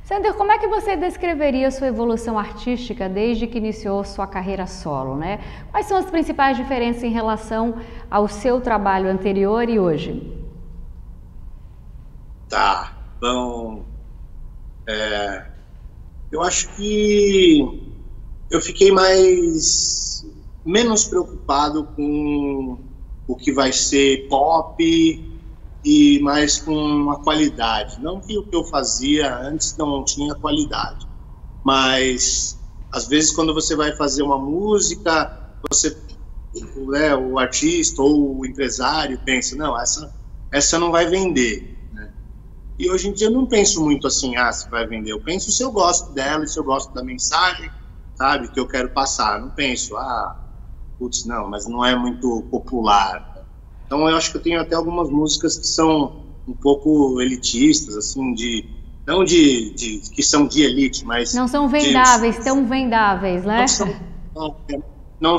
Sander, como é que você descreveria a sua evolução artística desde que iniciou sua carreira solo, né? Quais são as principais diferenças em relação ao seu trabalho anterior e hoje? Tá, então, eu acho que eu fiquei menos preocupado com o que vai ser pop e mais com a qualidade. Não que o que eu fazia antes não tinha qualidade, mas às vezes quando você vai fazer uma música, você, o artista ou o empresário pensa, não, essa não vai vender, né? E hoje em dia eu não penso muito assim, se vai vender. Eu penso se eu gosto dela, se eu gosto da mensagem, sabe, que eu quero passar. Eu não penso, putz, não, mas não é muito popular. Então eu acho que eu tenho até algumas músicas que são um pouco elitistas, assim, não que são de elite, mas... Não são vendáveis, tão vendáveis, né?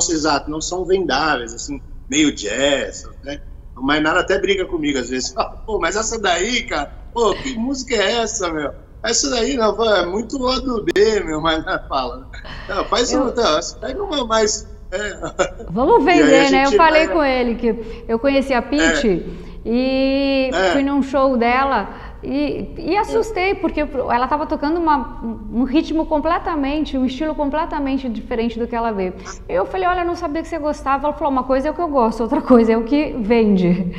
Exato, não são vendáveis, assim, meio jazz, né? O Mainara até briga comigo às vezes, pô, mas essa daí, cara, pô, que música é essa, meu? Essa daí, não, é muito lado B, meu, Mainara fala. Não, pega uma mais... Vamos vender, né? Eu falei com ele que eu conheci a Pitty e fui num show dela e assustei, porque ela estava tocando um ritmo completamente, um estilo completamente diferente do que ela vê. Eu falei, olha, eu não sabia que você gostava. Ela falou, uma coisa é o que eu gosto, outra coisa é o que vende.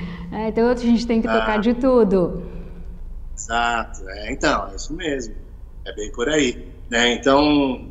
Então a gente tem que tocar de tudo. Exato, então, é isso mesmo. É bem por aí, né? Então...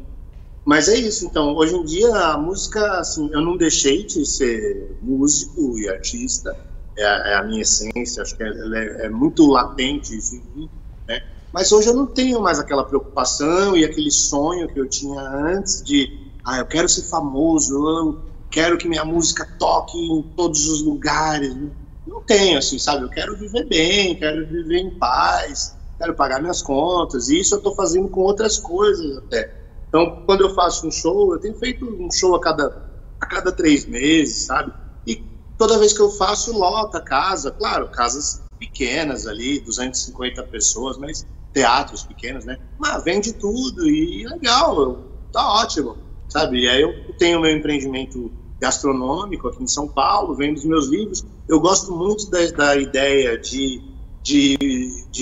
Mas é isso, então, hoje em dia a música, assim, eu não deixei de ser músico e artista, é a minha essência, acho que ela é muito latente isso em mim, né? Mas hoje eu não tenho mais aquela preocupação e aquele sonho que eu tinha antes de, eu quero ser famoso, eu quero que minha música toque em todos os lugares. Não tenho, assim, sabe, eu quero viver bem, quero viver em paz, quero pagar minhas contas, e isso eu estou fazendo com outras coisas até. Então, quando eu faço um show, eu tenho feito um show a cada 3 meses, sabe? E toda vez que eu faço, lota a casa. Claro, casas pequenas ali, 250 pessoas, mas teatros pequenos, né? Mas vende tudo e legal, tá ótimo, sabe? E aí eu tenho meu empreendimento gastronômico aqui em São Paulo, vendo os meus livros. Eu gosto muito da ideia de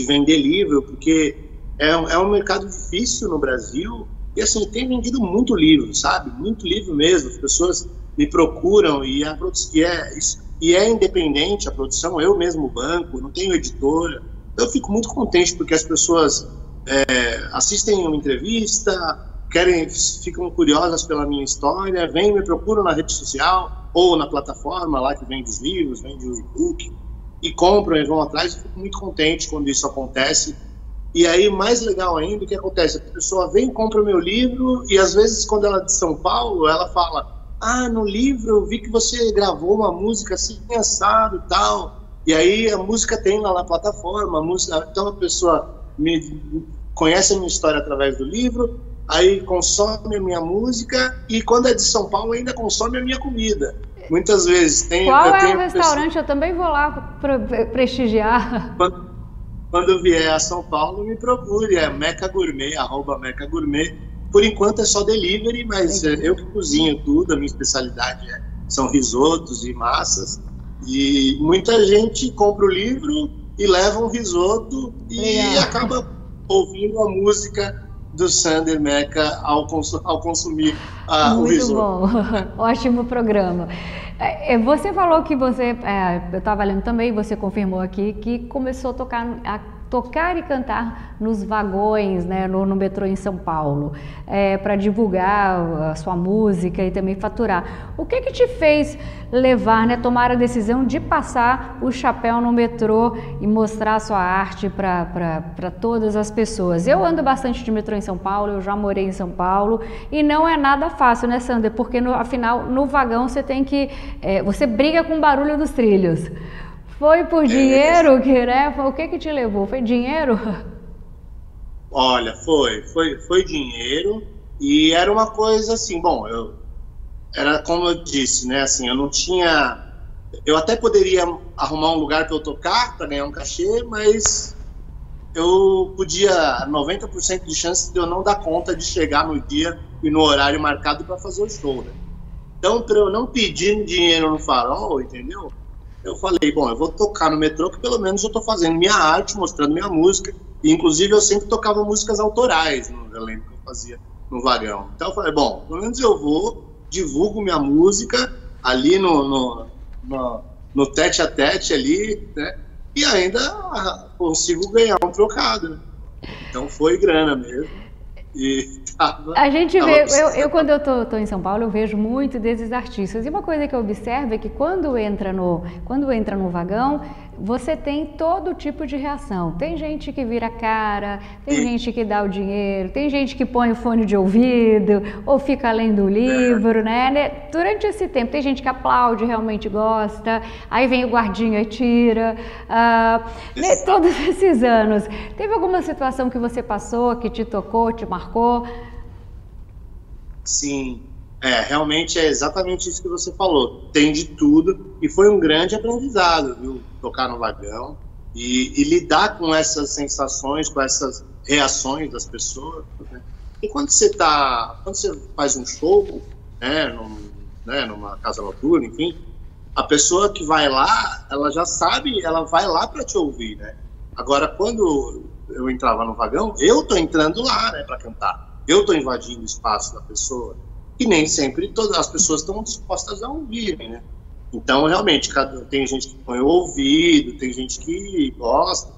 vender livro, porque é um mercado difícil no Brasil. E assim, tem vendido muito livro, sabe? Muito livro mesmo. As pessoas me procuram e é independente a produção, eu mesmo banco, não tenho editora. Eu fico muito contente porque as pessoas assistem uma entrevista, ficam curiosas pela minha história, vêm, me procuram na rede social ou na plataforma lá que vende os livros, vende o e-book, e compram e vão atrás. Eu fico muito contente quando isso acontece. E aí, mais legal ainda, o que acontece? A pessoa vem, compra o meu livro, e às vezes, quando ela é de São Paulo, ela fala, no livro eu vi que você gravou uma música assim, assado e tal. E aí a música tem lá na plataforma, então a pessoa conhece a minha história através do livro, aí consome a minha música, e quando é de São Paulo ainda consome a minha comida. Muitas vezes tem... Qual é o restaurante? Eu também vou lá prestigiar. Quando eu vier a São Paulo, me procure, Meca Gourmet, @Meca Gourmet. Por enquanto é só delivery, mas eu que cozinho tudo, a minha especialidade são risotos e massas. E muita gente compra o livro e leva um risoto e acaba ouvindo a música do Sander Meca ao consumir o risoto. Muito bom, ótimo programa. Você falou que eu estava lendo também, você confirmou aqui que começou a tocar e cantar nos vagões, né, no metrô em São Paulo, para divulgar a sua música e também faturar. O que te fez tomar a decisão de passar o chapéu no metrô e mostrar a sua arte para todas as pessoas? Eu ando bastante de metrô em São Paulo, eu já morei em São Paulo e não é nada fácil, né, Sander? Porque afinal, no vagão você briga com o barulho dos trilhos. Foi por dinheiro, o que te levou? Foi dinheiro? Olha, foi dinheiro, e era uma coisa assim, bom, era como eu disse, né, assim, eu até poderia arrumar um lugar para eu tocar, para ganhar um cachê, mas eu podia 90% de chance de eu não dar conta de chegar no dia e no horário marcado para fazer o show, né? Então, para eu não pedir dinheiro no Farol, entendeu? Eu falei, bom, eu vou tocar no metrô, que pelo menos eu estou fazendo minha arte, mostrando minha música. E, inclusive, eu sempre tocava músicas autorais no elenco que eu fazia no vagão. Então, eu falei, bom, pelo menos eu vou, divulgo minha música ali no tete-a-tete ali, né? E ainda consigo ganhar um trocado, né? Então, foi grana mesmo. E a gente vê, eu quando eu tô em São Paulo, eu vejo muito desses artistas. E uma coisa que eu observo é que quando entra no vagão, você tem todo tipo de reação. Tem gente que vira a cara, tem gente que dá o dinheiro, tem gente que põe o fone de ouvido ou fica lendo o livro, né? Durante esse tempo, tem gente que aplaude, realmente gosta, aí vem o guardinha e tira. Todos esses anos, teve alguma situação que você passou, que te tocou, te marcou? Sim, realmente é exatamente isso que você falou. Tem de tudo e foi um grande aprendizado, viu? Tocar no vagão e lidar com essas sensações, com essas reações das pessoas, né? E quando você faz um show, né, numa casa noturna, enfim, a pessoa que vai lá, ela já sabe, ela vai lá para te ouvir, né? Agora, quando eu entrava no vagão, eu tô entrando lá, né, para cantar. Eu estou invadindo o espaço da pessoa, e nem sempre todas as pessoas estão dispostas a ouvirem, né? Então, realmente, tem gente que põe o ouvido, tem gente que gosta,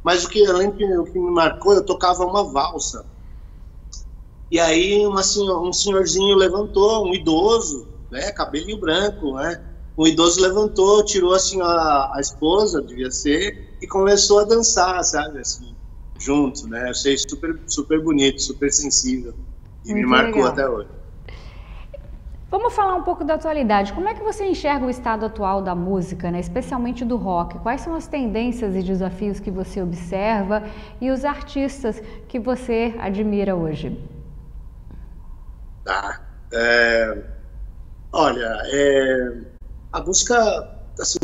mas o que me marcou, eu tocava uma valsa, e aí um senhorzinho levantou, um idoso, né, cabelinho branco, né? Um idoso levantou, tirou assim a esposa, devia ser, e começou a dançar, sabe, assim, junto, né? Eu achei super, super bonito, super sensível e muito me marcou legal. Até hoje. Vamos falar um pouco da atualidade. Como é que você enxerga o estado atual da música, né? Especialmente do rock? Quais são as tendências e desafios que você observa e os artistas que você admira hoje? Olha, a música assim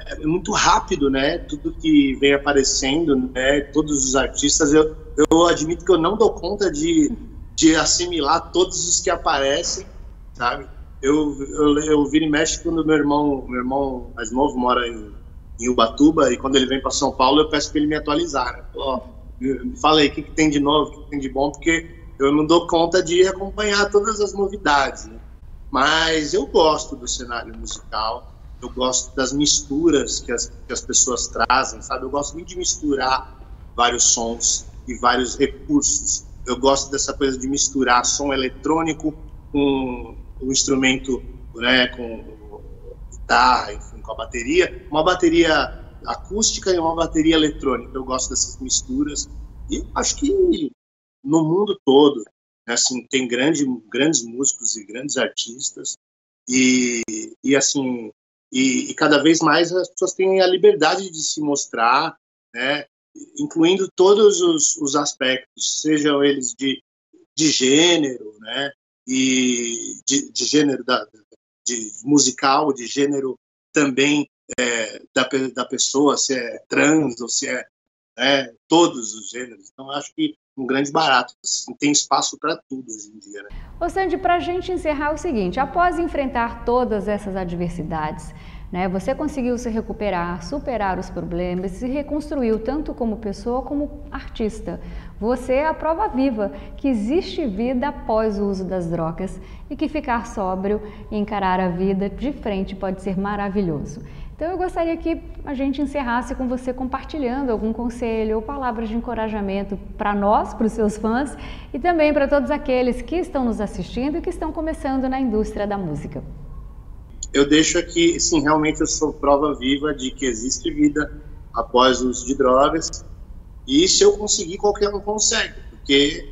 é muito rápido, né? Tudo que vem aparecendo, né? Todos os artistas, eu admito que eu não dou conta de assimilar todos os que aparecem, sabe? Eu viro e mexo quando meu irmão mais novo mora em Ubatuba, e quando ele vem para São Paulo eu peço para ele me atualizar, né? Me fala aí o que tem de novo, o que tem de bom, porque eu não dou conta de acompanhar todas as novidades, né? Mas eu gosto do cenário musical. Eu gosto das misturas que as pessoas trazem, sabe? Eu gosto muito de misturar vários sons e vários recursos. Eu gosto dessa coisa de misturar som eletrônico com o instrumento, né, com guitarra, enfim, com a bateria. Uma bateria acústica e uma bateria eletrônica. Eu gosto dessas misturas. E eu acho que no mundo todo, né, assim, tem grandes músicos e grandes artistas. E assim... E cada vez mais as pessoas têm a liberdade de se mostrar, né, incluindo todos os aspectos, sejam eles de gênero, né, e de gênero de musical, de gênero também da pessoa, se é trans ou se é, né, todos os gêneros. Então, acho que um grande barato, assim, tem espaço para tudo hoje em dia, né? Ô Sandy, para a gente encerrar o seguinte, após enfrentar todas essas adversidades, né, você conseguiu se recuperar, superar os problemas, se reconstruiu tanto como pessoa como artista. Você é a prova viva que existe vida após o uso das drogas e que ficar sóbrio e encarar a vida de frente pode ser maravilhoso. Então eu gostaria que a gente encerrasse com você compartilhando algum conselho ou palavras de encorajamento para nós, para os seus fãs e também para todos aqueles que estão nos assistindo e que estão começando na indústria da música. Eu deixo aqui, sim, realmente eu sou prova viva de que existe vida após o uso de drogas, e se eu conseguir, qualquer um consegue, porque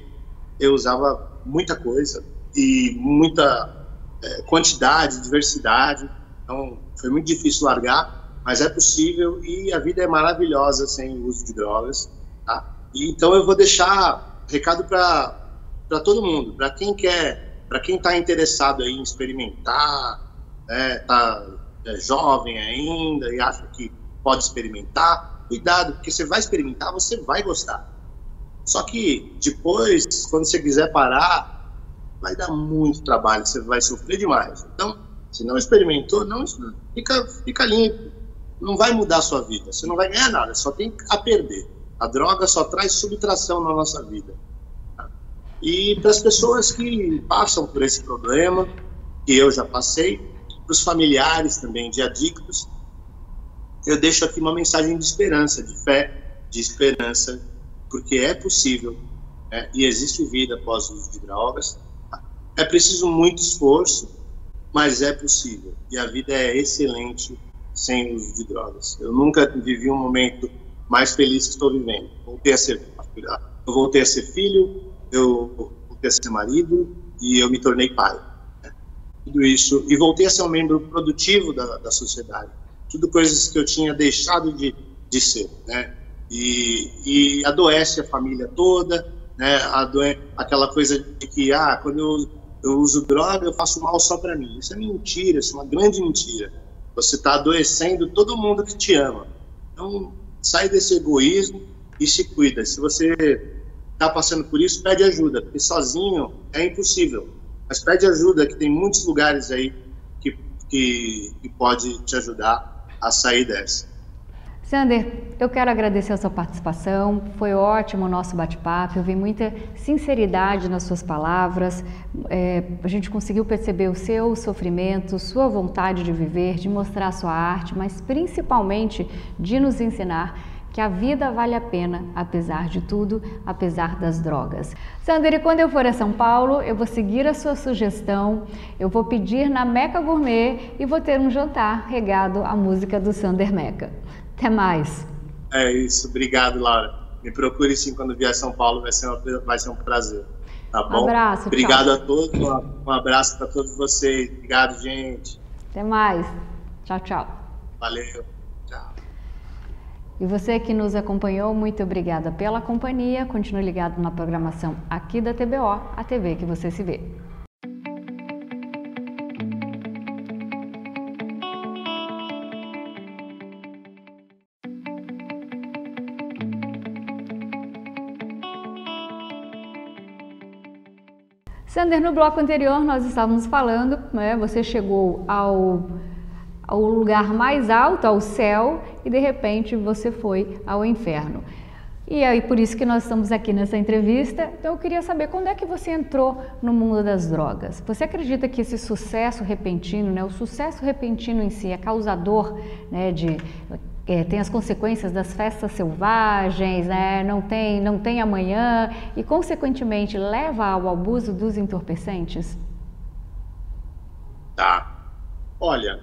eu usava muita coisa e muita quantidade, diversidade. Então, foi muito difícil largar, mas é possível e a vida é maravilhosa sem o uso de drogas, tá? E, então, eu vou deixar recado para todo mundo, para quem quer, para quem está interessado em experimentar, tá jovem ainda e acha que pode experimentar, cuidado, porque você vai experimentar, você vai gostar. Só que depois, quando você quiser parar, vai dar muito trabalho, você vai sofrer demais. Então, se não experimentou, não fica limpo. Não vai mudar a sua vida, você não vai ganhar nada, só tem a perder. A droga só traz subtração na nossa vida. E para as pessoas que passam por esse problema, que eu já passei, para os familiares também de adictos, eu deixo aqui uma mensagem de esperança, de fé, de esperança, porque é possível, né? E existe vida após o uso de drogas. É preciso muito esforço, mas é possível. E a vida é excelente sem o uso de drogas. Eu nunca vivi um momento mais feliz que estou vivendo. Eu voltei a ser filho, eu voltei a ser marido e eu me tornei pai. Né? Tudo isso. E voltei a ser um membro produtivo da sociedade. Tudo coisas que eu tinha deixado de ser. Né? E adoece a família toda, né? Aquela coisa de que, quando eu uso droga, eu faço mal só para mim. Isso é mentira, isso é uma grande mentira. Você está adoecendo todo mundo que te ama. Então, sai desse egoísmo e se cuida. Se você está passando por isso, pede ajuda, porque sozinho é impossível. Mas pede ajuda, que tem muitos lugares aí que pode te ajudar a sair dessa. Sander, eu quero agradecer a sua participação, foi ótimo o nosso bate-papo, eu vi muita sinceridade nas suas palavras, a gente conseguiu perceber o seu sofrimento, sua vontade de viver, de mostrar a sua arte, mas principalmente de nos ensinar que a vida vale a pena, apesar de tudo, apesar das drogas. Sander, e quando eu for a São Paulo, eu vou seguir a sua sugestão, eu vou pedir na Meca Gourmet e vou ter um jantar regado à música do Sander Meca. Até mais. É isso, obrigado, Laura. Me procure sim quando vier a São Paulo, vai ser um prazer. Tá bom? Um abraço, obrigado tchau. A todos, um abraço para todos vocês. Obrigado, gente. Até mais. Tchau, tchau. Valeu. Tchau. E você que nos acompanhou, muito obrigada pela companhia. Continue ligado na programação aqui da TBO, a TV que você se vê. Sander, no bloco anterior nós estávamos falando, né, você chegou ao lugar mais alto, ao céu, e de repente você foi ao inferno. E aí por isso que nós estamos aqui nessa entrevista. Então eu queria saber quando é que você entrou no mundo das drogas. Você acredita que esse sucesso repentino, né, o sucesso repentino em si é causador, né, tem as consequências das festas selvagens, né? não tem amanhã e, consequentemente, leva ao abuso dos entorpecentes? Tá. Olha,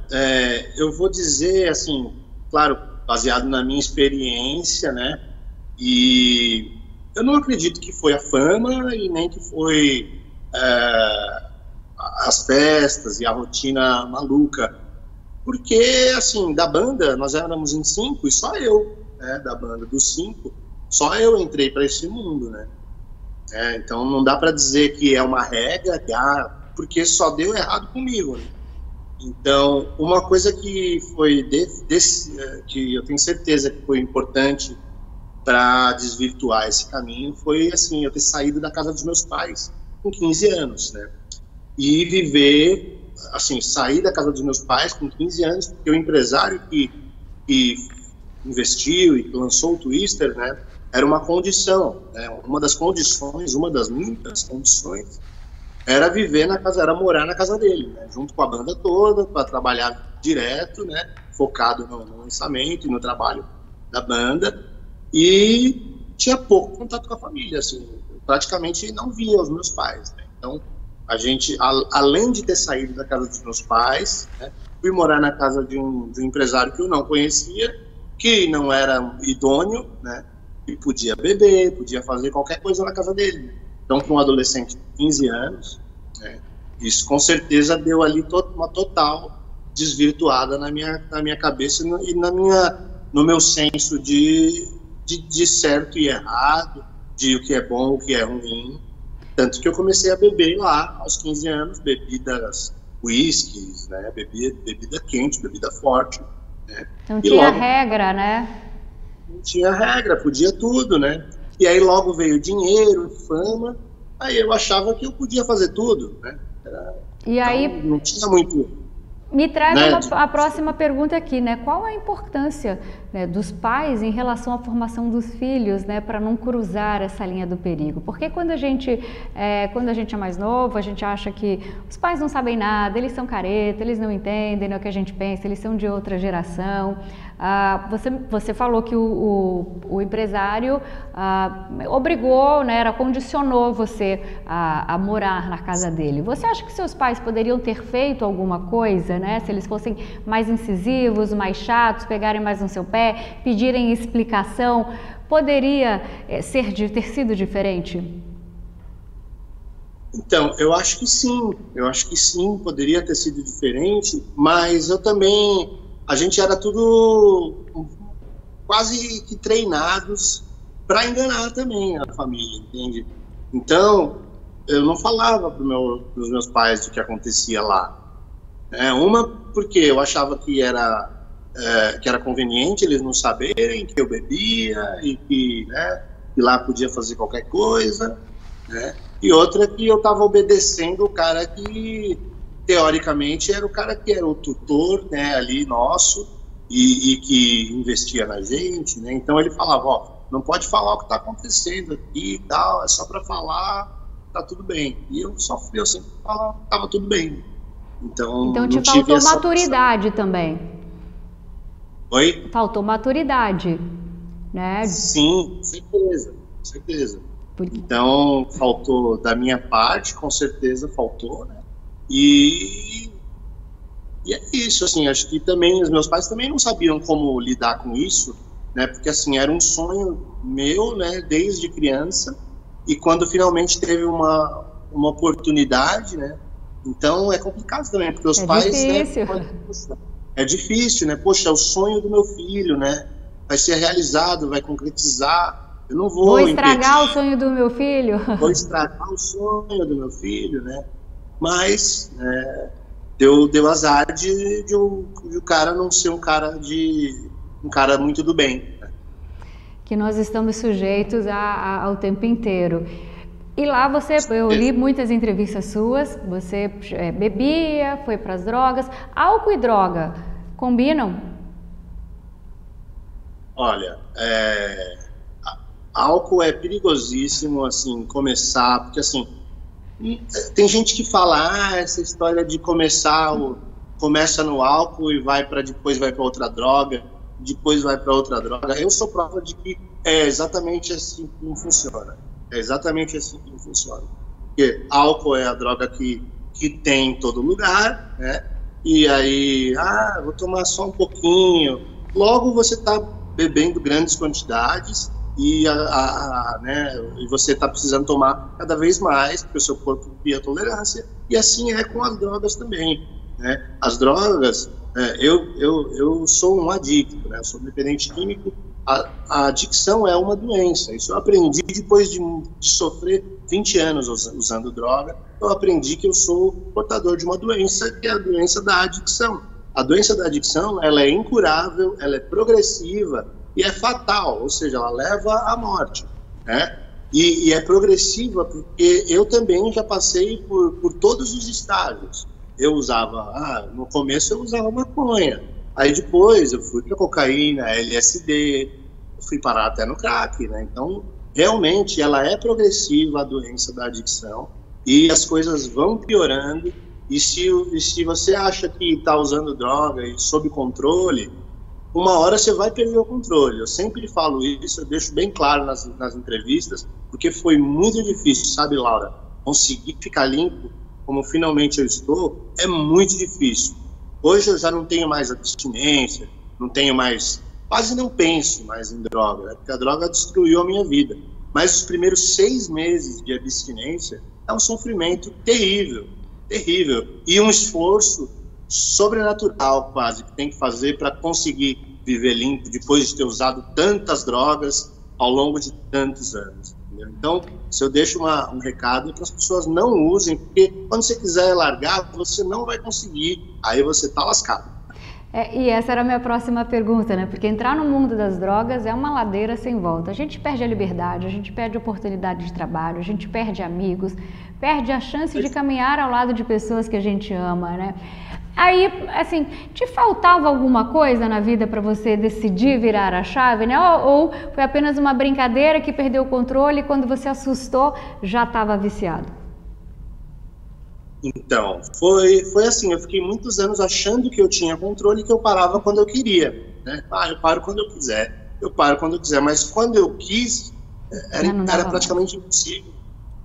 eu vou dizer, assim, claro, baseado na minha experiência, né? E eu não acredito que foi a fama e nem que foi as festas e a rotina maluca. Porque, assim, da banda, nós éramos em 5 e só eu, né, da banda dos 5, só eu entrei para esse mundo, né? Então não dá para dizer que é uma regra, porque só deu errado comigo, né? Então, uma coisa que foi que eu tenho certeza que foi importante para desvirtuar esse caminho foi, assim, eu ter saído da casa dos meus pais com 15 anos, né? E viver... assim, sair da casa dos meus pais com 15 anos, porque o empresário que investiu e que lançou o Twister, né, era uma condição, né, uma das muitas condições, era viver na casa, era morar na casa dele, né, junto com a banda toda, para trabalhar direto, né, focado no lançamento e no trabalho da banda, e tinha pouco contato com a família, assim, praticamente não via os meus pais, né, então a gente, além de ter saído da casa dos meus pais, né, fui morar na casa de um empresário que eu não conhecia, que não era idôneo, né, e podia beber, podia fazer qualquer coisa na casa dele. Então, para um adolescente de 15 anos, né, isso com certeza deu ali uma total desvirtuada na minha cabeça e no meu senso de certo e errado, de o que é bom, o que é ruim. Tanto que eu comecei a beber lá, aos 15 anos, bebidas, whiskies, né, bebida quente, bebida forte. Né? Não tinha regra, né? não tinha regra, podia tudo, né? E aí logo veio dinheiro, fama, aí eu achava que eu podia fazer tudo, né? E aí, então, não tinha muito... Me traz né? a próxima pergunta aqui, né? Qual a importância, né, dos pais em relação à formação dos filhos, né, para não cruzar essa linha do perigo? Porque quando a gente é mais novo, a gente acha que os pais não sabem nada, eles são careta, eles não entendem, né, o que a gente pensa, eles são de outra geração. Você falou que o empresário obrigou, né, condicionou você a morar na casa dele. Você acha que seus pais poderiam ter feito alguma coisa, né, se eles fossem mais incisivos, mais chatos, pegarem mais no seu pé, pedirem explicação? Poderia ter sido diferente? Então, eu acho que sim, poderia ter sido diferente, mas eu também... A gente era tudo quase que treinados para enganar também a família, entende? Então, eu não falava para os meus pais do que acontecia lá. Uma, porque eu achava que era conveniente eles não saberem que eu bebia e que, né, que lá podia fazer qualquer coisa, né? E outra, que eu estava obedecendo o cara que... teoricamente era o cara que era o tutor, né, ali nosso, e que investia na gente, né? Então ele falava, ó, não pode falar o que está acontecendo aqui e tal, é só para falar, tá tudo bem. E eu sempre falava, tava tudo bem. Então te faltou maturidade também. Oi? Faltou maturidade, né? Sim, certeza. Então faltou da minha parte, com certeza faltou, né? E é isso, assim, acho que também os meus pais também não sabiam como lidar com isso, né, porque assim, era um sonho meu, né, desde criança, e quando finalmente teve uma oportunidade, né, então é complicado também, porque os pais, difícil. Né, é difícil, né, poxa, é o sonho do meu filho, né, vai ser realizado, vai concretizar, eu não vou estragar o sonho do meu filho. Vou estragar o sonho do meu filho, né. Mas deu azar de o cara não ser um cara muito do bem. Né? Que nós estamos sujeitos ao tempo inteiro. E lá eu li muitas entrevistas suas, você bebia, foi para as drogas. Álcool e droga combinam? Olha, álcool é perigosíssimo, assim, começar, porque assim, tem gente que fala, essa história de começa no álcool e depois vai para outra droga, depois vai para outra droga. Eu sou prova de que é exatamente assim que não funciona. Porque álcool é a droga que tem em todo lugar, né? E aí, vou tomar só um pouquinho. Logo você está bebendo grandes quantidades, e você está precisando tomar cada vez mais, porque o seu corpo cria tolerância, e assim é com as drogas também, né? As drogas, eu sou um adicto, né? Eu sou dependente químico. A adicção é uma doença, isso eu aprendi depois de sofrer 20 anos usando droga. Eu aprendi que eu sou portador de uma doença, que é a doença da adicção. A doença da adicção, ela é incurável, ela é progressiva, e é fatal, ou seja, ela leva à morte, né? E é progressiva porque eu também já passei por todos os estágios. Eu usava, no começo eu usava maconha, aí depois eu fui para cocaína, LSD, eu fui parar até no crack, né? Então, realmente, ela é progressiva, a doença da adicção, e as coisas vão piorando, e se você acha que está usando droga e sob controle, uma hora você vai perder o controle. Eu sempre falo isso, eu deixo bem claro nas entrevistas, porque foi muito difícil, sabe, Laura? Conseguir ficar limpo, como finalmente eu estou, é muito difícil. Hoje eu já não tenho mais abstinência, quase não penso mais em droga, né? Porque a droga destruiu a minha vida. Mas os primeiros 6 meses de abstinência é um sofrimento terrível, e um esforço sobrenatural quase que tem que fazer para conseguir viver limpo depois de ter usado tantas drogas ao longo de tantos anos. Entendeu? Então, se eu deixo um recado para as pessoas não usem, porque quando você quiser largar, você não vai conseguir, aí você está lascado. E essa era a minha próxima pergunta, né? Porque entrar no mundo das drogas é uma ladeira sem volta. A gente perde a liberdade, a gente perde a oportunidade de trabalho, a gente perde amigos, perde a chance de caminhar ao lado de pessoas que a gente ama, né? Aí, assim, te faltava alguma coisa na vida para você decidir virar a chave, né? Ou foi apenas uma brincadeira que perdeu o controle e quando você assustou já estava viciado? Então, foi assim, eu fiquei muitos anos achando que eu tinha controle e que eu parava quando eu queria, né? Eu paro quando eu quiser, mas quando eu quis, era praticamente impossível.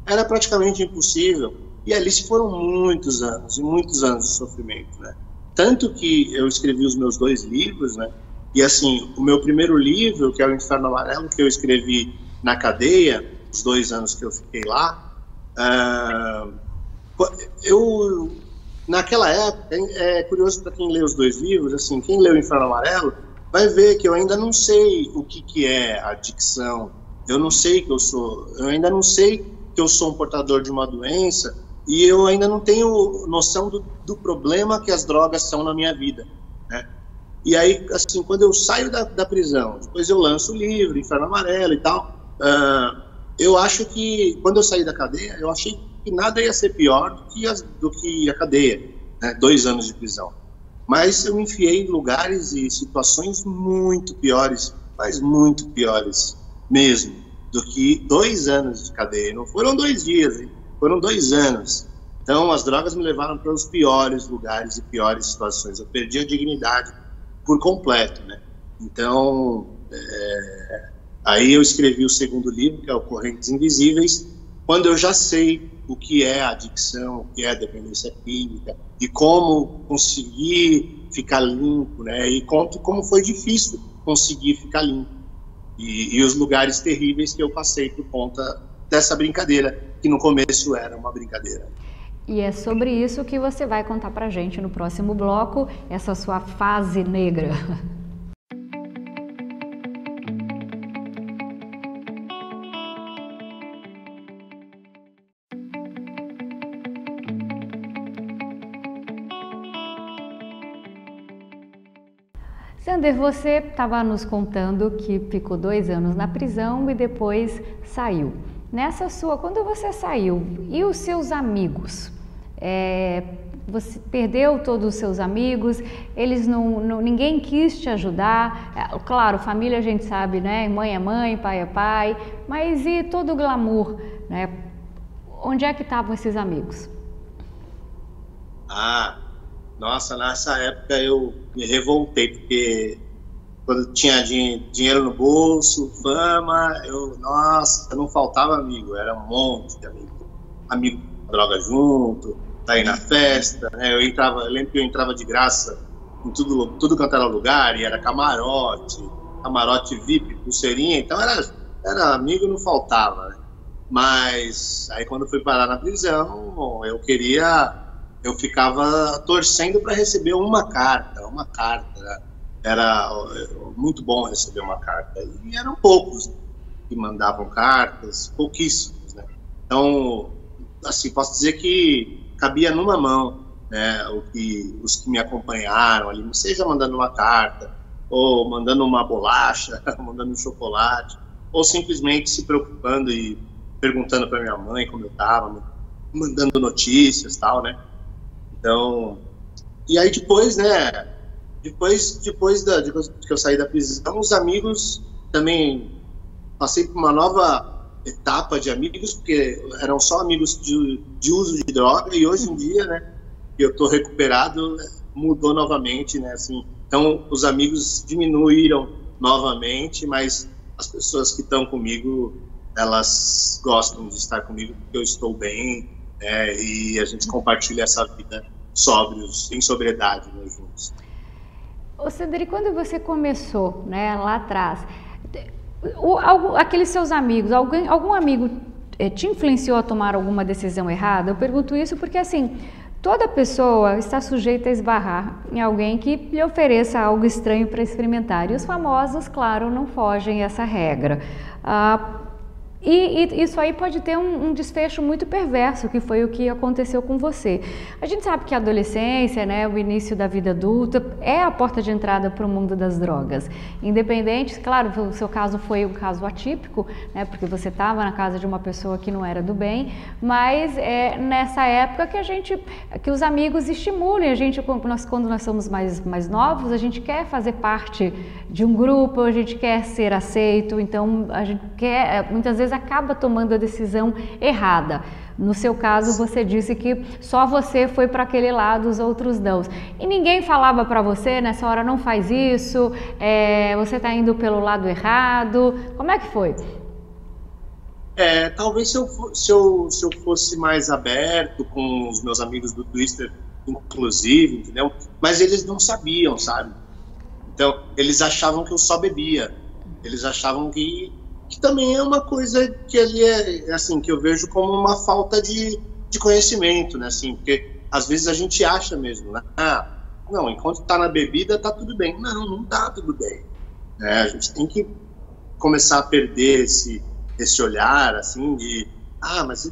Era praticamente impossível. E ali se foram muitos anos, e muitos anos de sofrimento, né? Tanto que eu escrevi os meus 2 livros, né? E assim, o meu primeiro livro, que é o Inferno Amarelo, que eu escrevi na cadeia, os 2 anos que eu fiquei lá, naquela época, é curioso para quem lê os 2 livros, assim, quem lê o Inferno Amarelo vai ver que eu ainda não sei o que é adicção, eu ainda não sei que eu sou um portador de uma doença e eu ainda não tenho noção do problema que as drogas são na minha vida, né? E aí, assim, quando eu saio da prisão, depois eu lanço o livro, Inferno Amarelo e tal, eu acho que, quando eu saí da cadeia, eu achei que nada ia ser pior do que a cadeia, né? 2 anos de prisão. Mas eu me enfiei em lugares e situações muito piores, mas muito piores mesmo, do que 2 anos de cadeia. Não foram 2 dias, hein? Foram 2 anos. Então, as drogas me levaram para os piores lugares e piores situações. Eu perdi a dignidade por completo, né? Então, aí eu escrevi o segundo livro, que é o Correntes Invisíveis, quando eu já sei o que é adicção, o que é dependência química, e como conseguir ficar limpo, né? E conto como foi difícil conseguir ficar limpo. E os lugares terríveis que eu passei por conta dessa brincadeira, que no começo era uma brincadeira. E é sobre isso que você vai contar pra gente no próximo bloco, essa sua fase negra. Sander, você estava nos contando que ficou 2 anos na prisão e depois saiu. Quando você saiu, e os seus amigos? Você perdeu todos os seus amigos? Ninguém quis te ajudar? Claro, família a gente sabe, né? Mãe é mãe, pai é pai, mas e todo o glamour, né? Onde é que estavam esses amigos? Nossa, nessa época eu me revoltei, porque quando tinha dinheiro no bolso, fama, não faltava amigo, era um monte de amigo com droga junto, tá aí na festa, né? Eu lembro que eu entrava de graça em tudo quanto era lugar, e era camarote VIP, pulseirinha, então era amigo, não faltava, né? Mas aí quando fui parar na prisão, eu ficava torcendo para receber uma carta, né? Era muito bom receber uma carta, e eram poucos que mandavam cartas, pouquíssimos, né? Então, assim, posso dizer que cabia numa mão, né, os que me acompanharam ali, seja mandando uma carta, ou mandando uma bolacha, mandando um chocolate, ou simplesmente se preocupando e perguntando para minha mãe como eu estava, mandando notícias, tal, né? Então, e aí depois, né, depois de que eu saí da prisão, os amigos também, passei por uma nova etapa de amigos, porque eram só amigos de uso de droga, e hoje em dia, né, que eu estou recuperado, mudou novamente, né, assim, então os amigos diminuíram novamente, mas as pessoas que estão comigo, elas gostam de estar comigo porque eu estou bem, né, e a gente compartilha essa vida sóbrios, em sobriedade, né, juntos. Sander, quando você começou, né, lá atrás, aqueles seus amigos, algum amigo te influenciou a tomar alguma decisão errada? Eu pergunto isso porque, assim, toda pessoa está sujeita a esbarrar em alguém que lhe ofereça algo estranho para experimentar. E os famosos, claro, não fogem a essa regra. E isso aí pode ter um desfecho muito perverso, que foi o que aconteceu com você. A gente sabe que a adolescência, né, o início da vida adulta, é a porta de entrada para o mundo das drogas. Independente, claro, o seu caso foi um caso atípico, né, porque você estava na casa de uma pessoa que não era do bem, mas é nessa época que os amigos estimulem a gente, quando nós somos mais novos, a gente quer fazer parte de um grupo, a gente quer ser aceito, então a gente quer, muitas vezes acaba tomando a decisão errada. No seu caso, você disse que só você foi para aquele lado, os outros não. E ninguém falava para você, nessa hora, não faz isso, você está indo pelo lado errado. Como é que foi? Talvez se eu fosse mais aberto com os meus amigos do Twister, inclusive, entendeu? Mas eles não sabiam, sabe? Então, eles achavam que eu só bebia. Eles achavam que também é uma coisa que ali assim, que eu vejo como uma falta de conhecimento, né, assim, porque às vezes a gente acha mesmo, né, não, enquanto tá na bebida tá tudo bem. Não tá tudo bem, né? A gente tem que começar a perder esse olhar, assim, de, mas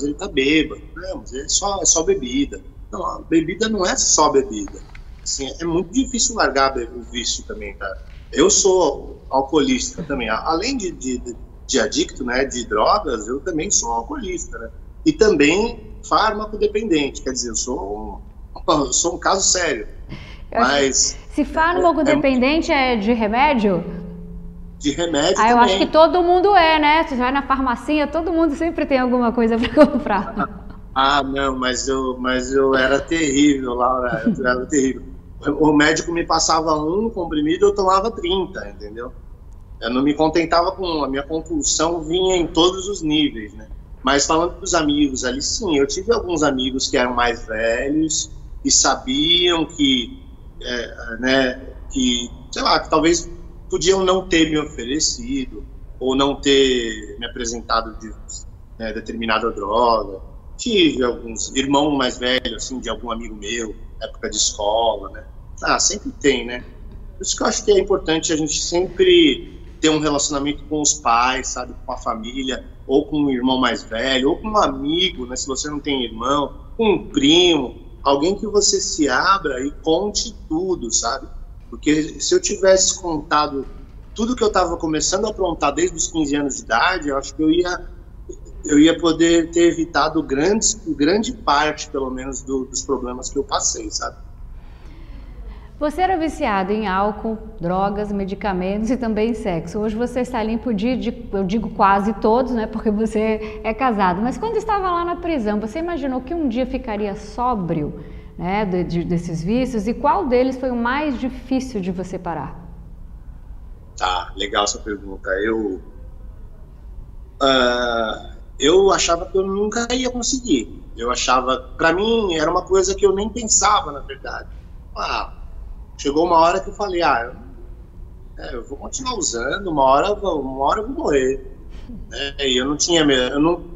ele tá bêbado, não, mas é só bebida. Não, a bebida não é só bebida, assim, é muito difícil largar o vício também, tá? Eu sou alcoolista também, além de adicto, né, de drogas, eu também sou alcoolista, né, e também fármaco dependente, quer dizer, eu sou um caso sério. Mas se fármaco dependente é de remédio? De remédio eu também. acho que todo mundo né, você vai na farmacinha, todo mundo sempre tem alguma coisa para comprar. Não, mas eu era terrível, Laura, eu era terrível. O médico me passava um comprimido, eu tomava 30, entendeu? Eu não me contentava com... A minha compulsão vinha em todos os níveis, né? Mas falando dos amigos ali, sim, eu tive alguns amigos que eram mais velhos e sabiam que, que, sei lá, que talvez podiam não ter me oferecido ou não ter me apresentado de determinada droga. Tive alguns irmãos mais velhos, assim, de algum amigo meu, época de escola, né? Sempre tem, né? Por isso que eu acho que é importante a gente sempre ter um relacionamento com os pais, sabe? Com a família, ou com um irmão mais velho, ou com um amigo, né? Se você não tem irmão, com um primo, alguém que você se abra e conte tudo, sabe? Porque se eu tivesse contado tudo que eu estava começando a aprontar desde os 15 anos de idade, eu acho que eu ia poder ter evitado grande parte, pelo menos, dos problemas que eu passei, sabe? Você era viciado em álcool, drogas, medicamentos e também sexo. Hoje você está limpo eu digo quase todos, né, porque você é casado. Mas quando estava lá na prisão, você imaginou que um dia ficaria sóbrio, né, desses vícios? E qual deles foi o mais difícil de você parar? Tá, legal essa pergunta. Eu achava que eu nunca ia conseguir. Eu achava, para mim, era uma coisa que eu nem pensava, na verdade. Chegou uma hora que eu falei, eu vou continuar usando, uma hora eu vou morrer. E eu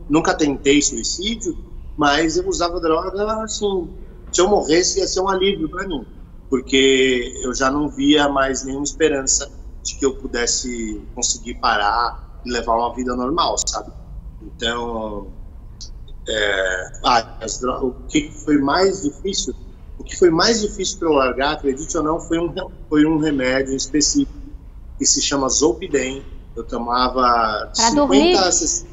nunca tentei suicídio, mas eu usava droga, assim, se eu morresse ia ser um alívio para mim, porque eu já não via mais nenhuma esperança de que eu pudesse conseguir parar e levar uma vida normal, sabe? Então, o que foi mais difícil? O que foi mais difícil para eu largar, acredite ou não, foi um remédio específico que se chama Zolpidem. Eu tomava de 50 a 60.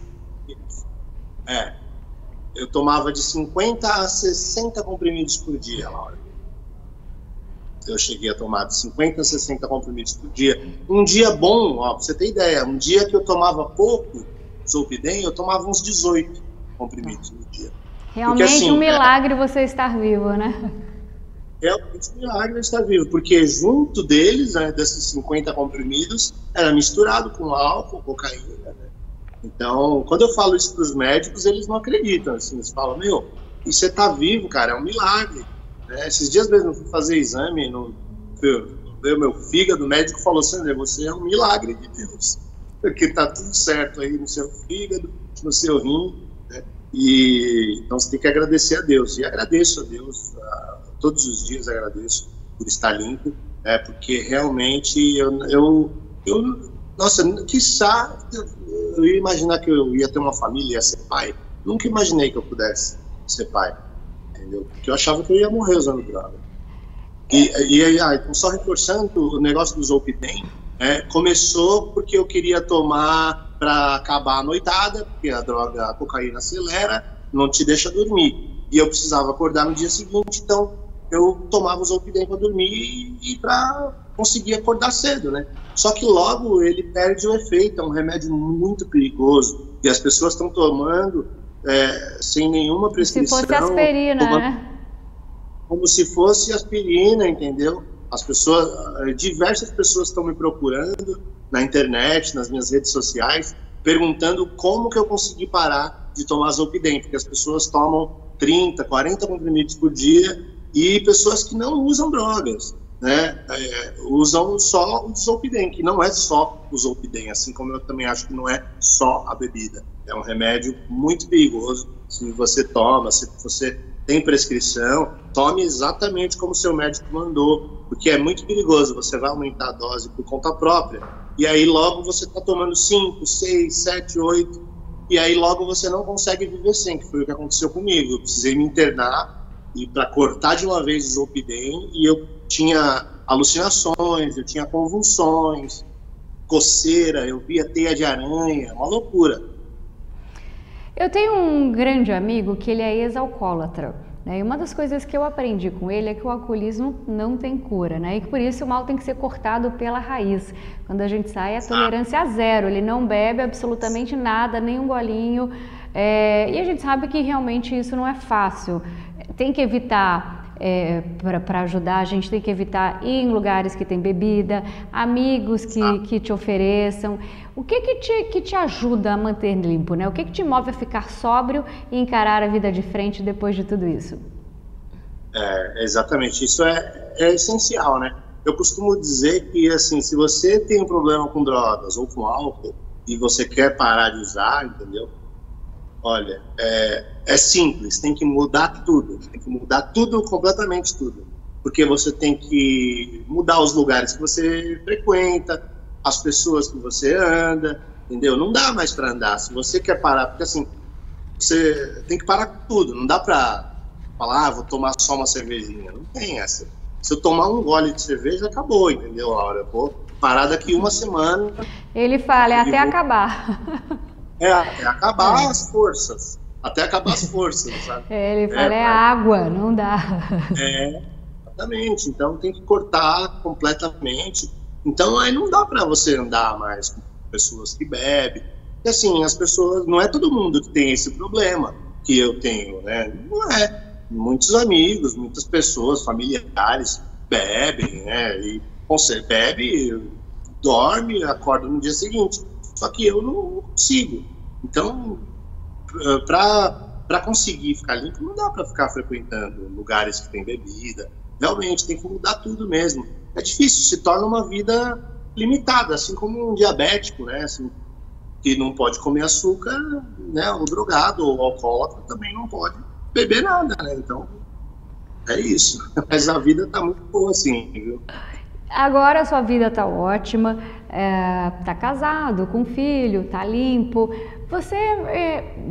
Eu tomava de 50 a 60 comprimidos por dia, Laura. Eu cheguei a tomar de 50 a 60 comprimidos por dia. Um dia bom, pra você ter ideia, um dia que eu tomava pouco Zolpidem, eu tomava uns 18 comprimidos no dia. Realmente porque, assim, um milagre você estar vivo, né? Realmente um milagre estar vivo, porque junto deles, né, desses 50 comprimidos, era misturado com álcool, cocaína, né? Então, quando eu falo isso para os médicos, eles não acreditam, assim, eles falam, e você tá vivo, cara, é um milagre, né? Esses dias mesmo eu fui fazer exame, veio meu fígado, o médico falou, Sandra, você é um milagre de Deus, porque tá tudo certo aí no seu fígado, no seu rim, né? E então você tem que agradecer a Deus, e agradeço a Deus, todos os dias agradeço por estar limpo, porque realmente eu Nossa, quiçá eu ia imaginar que eu ia ter uma família, ia ser pai. Nunca imaginei que eu pudesse ser pai, entendeu? Porque eu achava que eu ia morrer usando droga. E aí, então, só reforçando, o negócio do Zolpidem começou porque eu queria tomar para acabar a noitada, porque a droga, a cocaína acelera, não te deixa dormir. E eu precisava acordar no dia seguinte, então eu tomava o Zolpidem para dormir e para conseguir acordar cedo, né? Só que logo ele perde o efeito, é um remédio muito perigoso. E as pessoas estão tomando sem nenhuma prescrição. Se fosse aspirina, né? Como se fosse aspirina, entendeu? As pessoas, diversas pessoas estão me procurando na internet, nas minhas redes sociais, perguntando como que eu consegui parar de tomar Zolpidem, porque as pessoas tomam 30, 40 comprimidos por dia e pessoas que não usam drogas, né? Usam só o Zolpidem, que não é só o Zolpidem, assim como eu também acho que não é só a bebida. É um remédio muito perigoso. Se você toma, se você tem prescrição, tome exatamente como seu médico mandou, porque é muito perigoso. Você vai aumentar a dose por conta própria, e aí logo você está tomando 5, 6, 7, 8, e aí logo você não consegue viver sem, que foi o que aconteceu comigo. Eu precisei me internar e para cortar de uma vez o Zolpidem, e eu tinha alucinações, eu tinha convulsões, coceira, eu via teia de aranha, uma loucura. Eu tenho um grande amigo que ele é ex-alcoólatra, né? E uma das coisas que eu aprendi com ele é que o alcoolismo não tem cura, né? E que por isso o mal tem que ser cortado pela raiz. Quando a gente sai, a tolerância é zero, ele não bebe absolutamente nada, nem um golinho. E a gente sabe que realmente isso não é fácil. Tem que evitar... para ajudar, a gente tem que evitar ir em lugares que tem bebida, amigos que te ofereçam. O que te ajuda a manter limpo, né? O que te move a ficar sóbrio e encarar a vida de frente depois de tudo isso? Exatamente, isso é essencial, né? Eu costumo dizer que, assim, se você tem um problema com drogas ou com álcool e você quer parar de usar, entendeu? Olha, é simples, tem que mudar tudo, completamente tudo. Porque você tem que mudar os lugares que você frequenta, as pessoas que você anda, entendeu? Não dá mais para andar, se você quer parar, porque assim, você tem que parar com tudo, não dá para falar, vou tomar só uma cervejinha, não tem essa. Se eu tomar um gole de cerveja, acabou, entendeu? A hora eu vou parar daqui uma semana. Ele fala, até acabar. Até acabar as forças. Até acabar as forças, sabe? Ele fala, água, não dá. Exatamente. Então tem que cortar completamente. Então aí não dá para você andar mais com pessoas que bebem. E assim, as pessoas, não é todo mundo que tem esse problema que eu tenho, né? Não é. Muitos amigos, muitas pessoas, familiares bebem, né? E você bebe, dorme, acorda no dia seguinte. Só que eu não consigo. Então, para conseguir ficar limpo, não dá para ficar frequentando lugares que tem bebida. Realmente, tem que mudar tudo mesmo. É difícil, se torna uma vida limitada, assim como um diabético, né? Assim, que não pode comer açúcar, né? O drogado ou o alcoólatra também não pode beber nada, né? Então, é isso. Mas a vida tá muito boa assim, viu? Agora a sua vida tá ótima, tá casado, com filho, tá limpo. Você,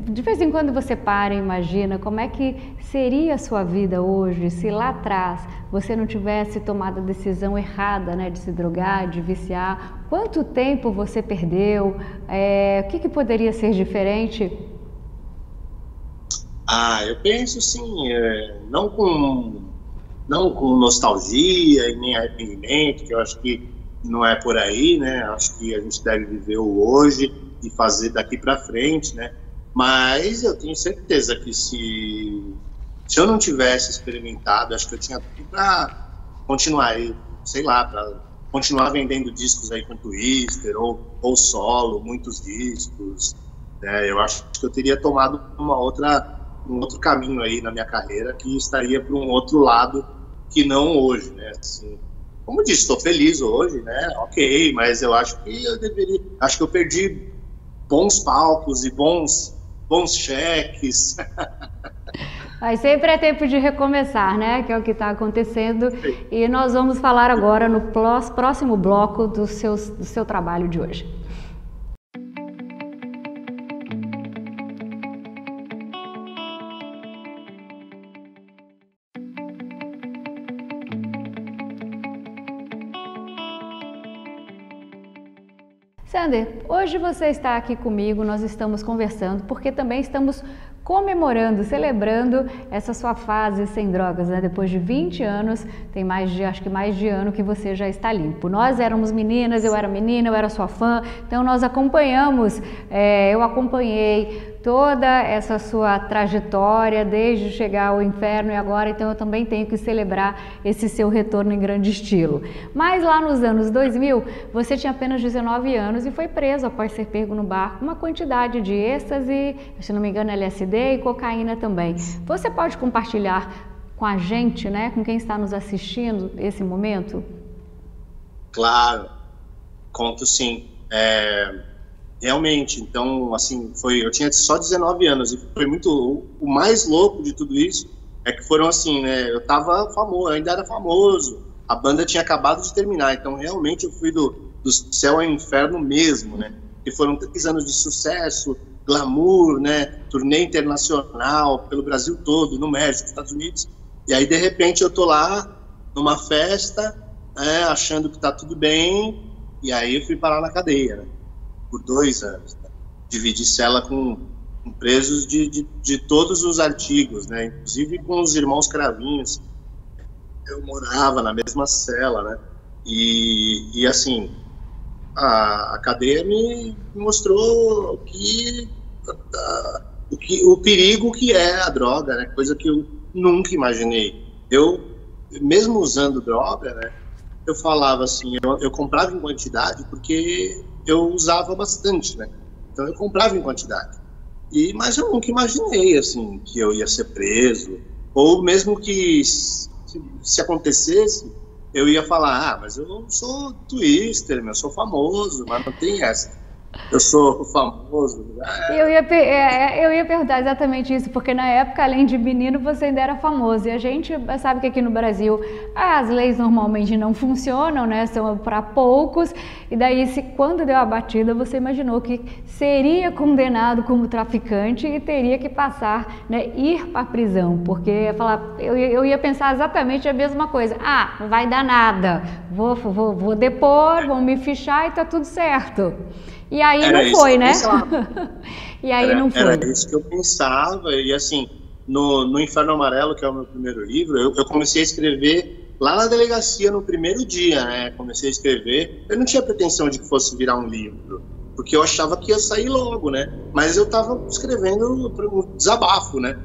de vez em quando você para e imagina como é que seria a sua vida hoje se lá atrás você não tivesse tomado a decisão errada, né, de se drogar, de viciar. Quanto tempo você perdeu? O que poderia ser diferente? Eu penso sim, não com nostalgia e nem arrependimento, que eu acho que não é por aí, né? Acho que a gente deve viver o hoje e fazer daqui para frente, né? Mas eu tenho certeza que se eu não tivesse experimentado, acho que eu tinha tudo para continuar aí, sei lá, para continuar vendendo discos aí com Twister ou solo, muitos discos, né? Eu acho que eu teria tomado um outro caminho aí na minha carreira, que estaria para um outro lado que não hoje, né? Assim, como eu disse, estou feliz hoje, né? Ok, mas eu acho que eu perdi bons palcos e bons cheques. Mas sempre é tempo de recomeçar, né? Que é o que está acontecendo. E nós vamos falar agora no próximo bloco do seu trabalho de hoje. Sander, hoje você está aqui comigo, nós estamos conversando porque também estamos comemorando, celebrando essa sua fase sem drogas, né? Depois de 20 anos, tem acho que mais de ano que você já está limpo. Nós éramos meninas, eu era menina, eu era sua fã, então nós acompanhamos, eu acompanhei toda essa sua trajetória desde chegar ao inferno e agora, então eu também tenho que celebrar esse seu retorno em grande estilo. Mas lá nos anos 2000, você tinha apenas 19 anos e foi preso após ser pego no bar com uma quantidade de êxtase, se não me engano LSD e cocaína também. Você pode compartilhar com a gente, né, com quem está nos assistindo esse momento? Claro, conto sim. Realmente, então, assim, eu tinha só 19 anos e foi muito, o mais louco de tudo isso é que foram assim, né, eu tava famoso, eu ainda era famoso, a banda tinha acabado de terminar, então realmente eu fui do céu ao inferno mesmo, né, e foram 3 anos de sucesso, glamour, né, turnê internacional pelo Brasil todo, no México, nos Estados Unidos, e aí de repente eu tô lá numa festa, achando que tá tudo bem, e aí eu fui parar na cadeia, né? Por 2 anos, né? Dividi cela com presos de todos os artigos, né? Inclusive com os irmãos Cravinhos. Eu morava na mesma cela, né? E assim, a cadeia me mostrou o perigo que é a droga, né? Coisa que eu nunca imaginei. Eu, mesmo usando droga, né? Eu falava assim, eu comprava em quantidade porque eu usava bastante, né? Então eu comprava em quantidade. Mas eu nunca imaginei, assim, que eu ia ser preso. Ou mesmo que se acontecesse, eu ia falar, mas eu não sou twister, eu sou famoso, mas não tem essa. Eu sou famoso. Eu ia perguntar exatamente isso, porque na época, além de menino, você ainda era famoso. E a gente sabe que aqui no Brasil as leis normalmente não funcionam, né? São para poucos. E daí, quando deu a batida, você imaginou que seria condenado como traficante e teria que passar, né, ir para a prisão. Porque eu ia pensar exatamente a mesma coisa. Não vai dar nada. Vou depor, vão me fichar e tá tudo certo. E aí não foi, né? E aí não foi. Era isso que eu pensava. E assim, no Inferno Amarelo, que é o meu primeiro livro, eu comecei a escrever lá na delegacia no primeiro dia, né? Comecei a escrever. Eu não tinha pretensão de que fosse virar um livro, porque eu achava que ia sair logo, né? Mas eu estava escrevendo um desabafo, né?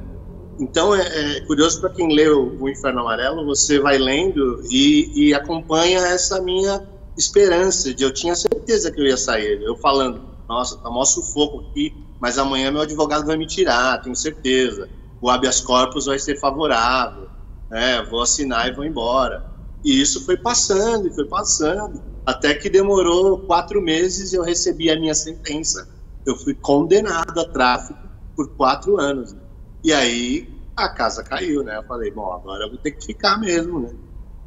Então é curioso para quem lê o Inferno Amarelo, você vai lendo e acompanha essa minha esperança, eu tinha certeza que eu ia sair, eu falando, nossa, tá mó sufoco aqui, mas amanhã meu advogado vai me tirar, tenho certeza, o habeas corpus vai ser favorável, vou assinar e vou embora. E isso foi passando, até que demorou 4 meses e eu recebi a minha sentença, eu fui condenado a tráfico por 4 anos, né? E aí a casa caiu, né, eu falei, bom, agora eu vou ter que ficar mesmo, né.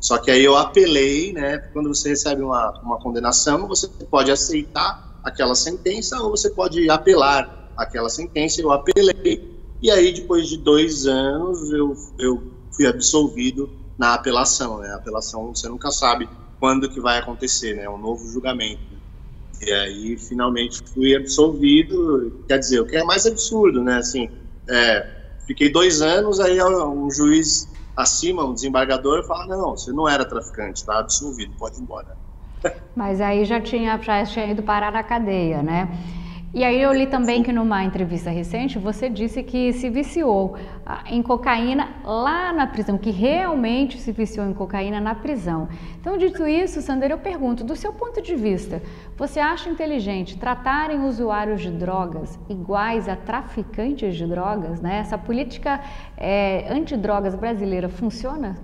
Só que aí eu apelei, né? Quando você recebe uma condenação, você pode aceitar aquela sentença ou você pode apelar aquela sentença. Eu apelei e aí depois de 2 anos eu fui absolvido na apelação, né? A apelação você nunca sabe quando que vai acontecer, né? Um novo julgamento. E aí finalmente fui absolvido. Quer dizer, o que é mais absurdo, né? Assim, fiquei 2 anos, aí um juiz acima, um desembargador fala, não, você não era traficante, está absolvido, pode ir embora. Mas aí já tinha ido parar na cadeia, né? E aí eu li também que numa entrevista recente você disse que se viciou em cocaína lá na prisão, que realmente se viciou em cocaína na prisão. Então, dito isso, Sander, eu pergunto, do seu ponto de vista, você acha inteligente tratarem usuários de drogas iguais a traficantes de drogas, né? Essa política antidrogas brasileira funciona?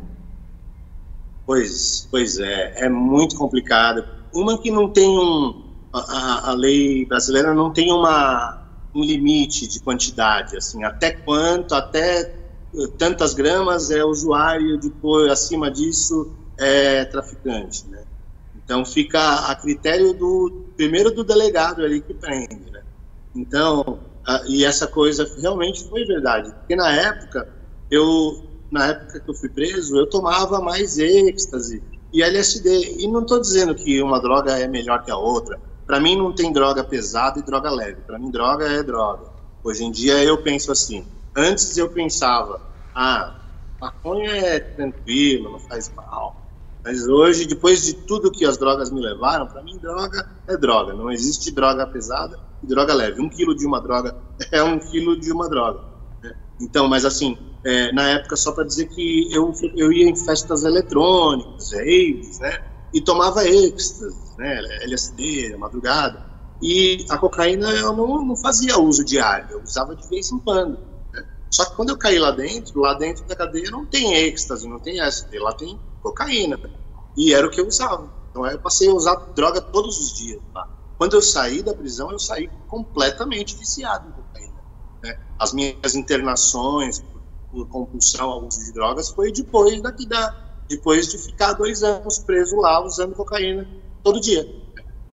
Pois é muito complicado. Uma que não tem a lei brasileira não tem um limite de quantidade, assim, até tantas gramas é usuário, depois acima disso é traficante, né? Então fica a critério primeiro do delegado ali que prende, né? Então, e essa coisa realmente foi verdade, porque na época que eu fui preso, eu tomava mais êxtase e LSD, e não estou dizendo que uma droga é melhor que a outra. Para mim não tem droga pesada e droga leve, para mim droga é droga. Hoje em dia eu penso assim, antes eu pensava, maconha é tranquilo, não faz mal. Mas hoje, depois de tudo que as drogas me levaram, para mim droga é droga. Não existe droga pesada e droga leve. 1 quilo de uma droga é 1 quilo de uma droga, né? Então, mas assim, na época, só para dizer que eu ia em festas eletrônicas, raves, né? E tomava êxtase, né? LSD, madrugada. E a cocaína eu não fazia uso diário, eu usava de vez em quando, né? Só que quando eu caí lá dentro da cadeia não tem êxtase, não tem LSD, lá tem cocaína, e era o que eu usava. Então eu passei a usar droga todos os dias, tá? Quando eu saí da prisão, eu saí completamente viciado em cocaína, né? As minhas internações por compulsão ao uso de drogas foi depois de ficar 2 anos preso lá usando cocaína todo dia.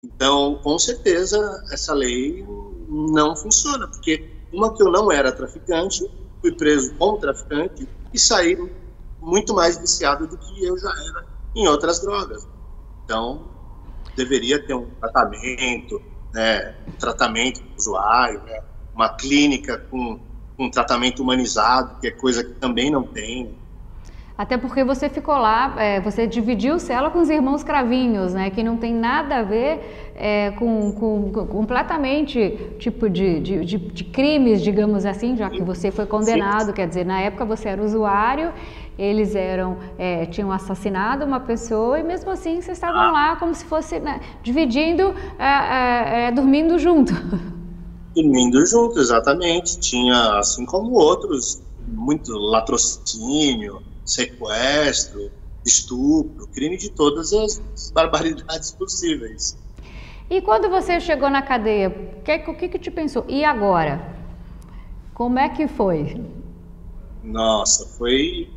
Então, com certeza, essa lei não funciona, porque uma que eu não era traficante, fui preso como traficante e saí muito mais viciado do que eu já era em outras drogas. Então, deveria ter um tratamento, né, um tratamento do usuário, né, uma clínica com um tratamento humanizado, que é coisa que também não tem. Até porque você ficou lá, você dividiu cela com os irmãos Cravinhos, né? Que não tem nada a ver com completamente tipo de crimes, digamos assim, já que você foi condenado. Sim. Quer dizer, na época você era usuário, eles tinham assassinado uma pessoa e mesmo assim vocês estavam lá como se fosse, né, dividindo, dormindo junto. Dormindo junto, exatamente. Tinha, assim como outros, muito latrocínio, sequestro, estupro, crime de todas as barbaridades possíveis. E quando você chegou na cadeia, o que te pensou? E agora? Como é que foi? Nossa, foi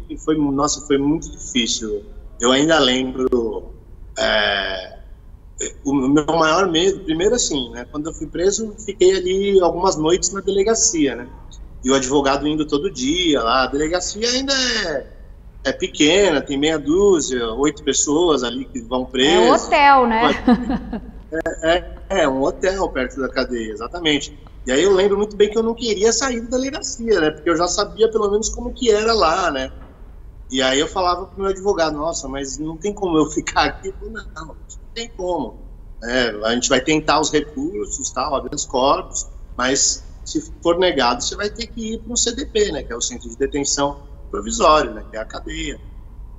muito difícil. Eu ainda lembro o meu maior medo, primeiro assim, né, quando eu fui preso, fiquei ali algumas noites na delegacia, né? E o advogado indo todo dia lá, a delegacia ainda é pequena, tem meia dúzia, 8 pessoas ali que vão presos. É um hotel, né? É um hotel perto da cadeia, exatamente. E aí eu lembro muito bem que eu não queria sair da delegacia, né? Porque eu já sabia pelo menos como que era lá, né? E aí eu falava pro meu advogado, nossa, mas não tem como eu ficar aqui. Não tem como. A gente vai tentar os recursos, tal, habeas corpus, mas se for negado, você vai ter que ir para o CDP, né? Que é o Centro de Detenção Provisório, né, que é a cadeia.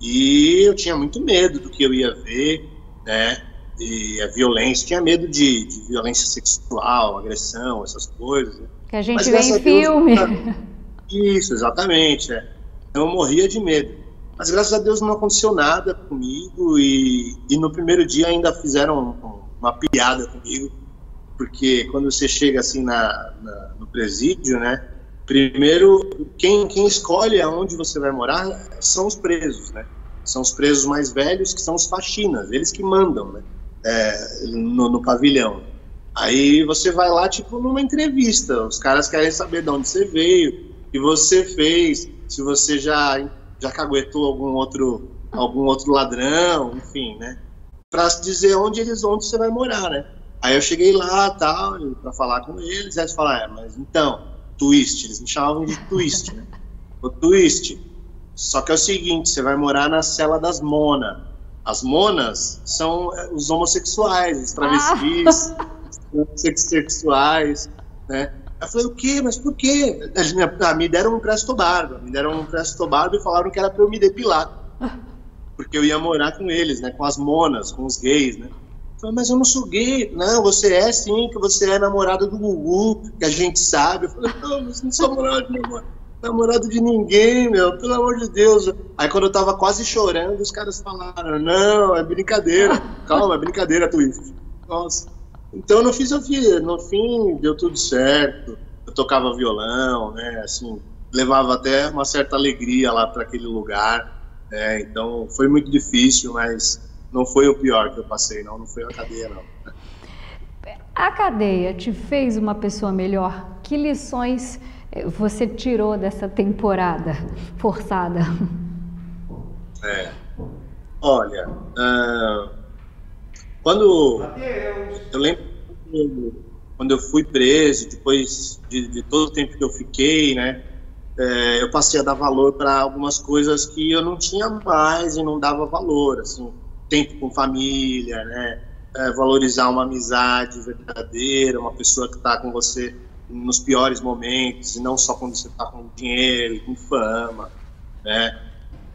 E eu tinha muito medo do que eu ia ver, né, e a violência, tinha medo de violência sexual, agressão, essas coisas, né? Que a gente vê em filme. Isso, exatamente, Eu morria de medo, mas graças a Deus não aconteceu nada comigo, e no primeiro dia ainda fizeram uma piada comigo, porque quando você chega assim no presídio, né, primeiro, quem escolhe aonde você vai morar são os presos, né? São os presos mais velhos, que são os faxinas, eles que mandam, né? No pavilhão. Aí você vai lá, tipo, numa entrevista, os caras querem saber de onde você veio, o que você fez, se você já caguetou algum outro ladrão, enfim, né? Pra dizer onde você vai morar, né? Aí eu cheguei lá, tal, pra falar com eles, aí eles falaram, mas então... Twist, eles me chamavam de Twist, né? O Twist. Só que é o seguinte, você vai morar na cela das monas. As monas são os homossexuais, os travestis, os sexuais, né? Eu falei, o quê? Mas por quê? Eles me deram um presto barba, e falaram que era pra eu me depilar. Porque eu ia morar com eles, né? Com as monas, com os gays, né? Eu falei, mas eu não sou gay. Não, você é sim, que você é namorado do Gugu, que a gente sabe. Eu falei, não, mas não sou namorado de ninguém, meu, pelo amor de Deus. Aí quando eu tava quase chorando, os caras falaram, não, é brincadeira. Calma, é brincadeira, Twist. Nossa. Então no fim deu tudo certo. Eu tocava violão, né, assim, levava até uma certa alegria lá para aquele lugar, então foi muito difícil, mas não foi o pior que eu passei, não foi a cadeia, não. A cadeia te fez uma pessoa melhor? Que lições você tirou dessa temporada forçada? Olha, quando eu lembro quando eu fui preso, depois de todo o tempo que eu fiquei, né, eu passei a dar valor para algumas coisas que eu não tinha mais e não dava valor, assim, tempo com família, né, valorizar uma amizade verdadeira, uma pessoa que está com você nos piores momentos, e não só quando você está com dinheiro e com fama, né.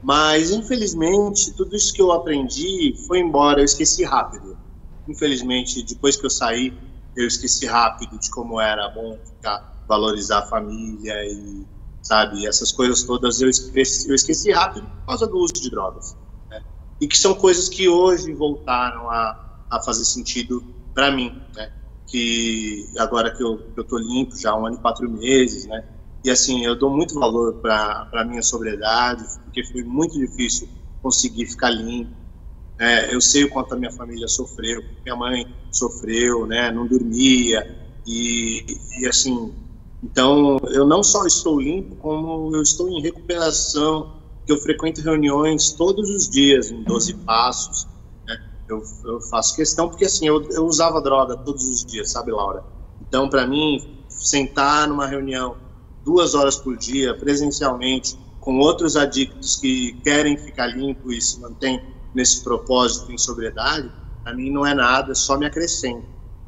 Mas, infelizmente, tudo isso que eu aprendi foi embora, eu esqueci rápido. Infelizmente, depois que eu saí, eu esqueci rápido de como era bom valorizar a família e, sabe, essas coisas todas eu esqueci rápido por causa do uso de drogas, né? E que são coisas que hoje voltaram a fazer sentido para mim, né? Que agora que eu tô limpo já há 1 ano e 4 meses, né? E assim, eu dou muito valor para a minha sobriedade, porque foi muito difícil conseguir ficar limpo. Eu sei o quanto a minha família sofreu, minha mãe sofreu, né? Não dormia. E assim, então eu não só estou limpo, como eu estou em recuperação, que eu frequento reuniões todos os dias, em 12 passos. Né? Eu faço questão, porque assim, eu usava droga todos os dias, sabe, Laura? Então, para mim, sentar numa reunião 2 horas por dia, presencialmente, com outros adictos que querem ficar limpo e se mantêm nesse propósito em sobriedade, para mim não é nada, só me acrescenta,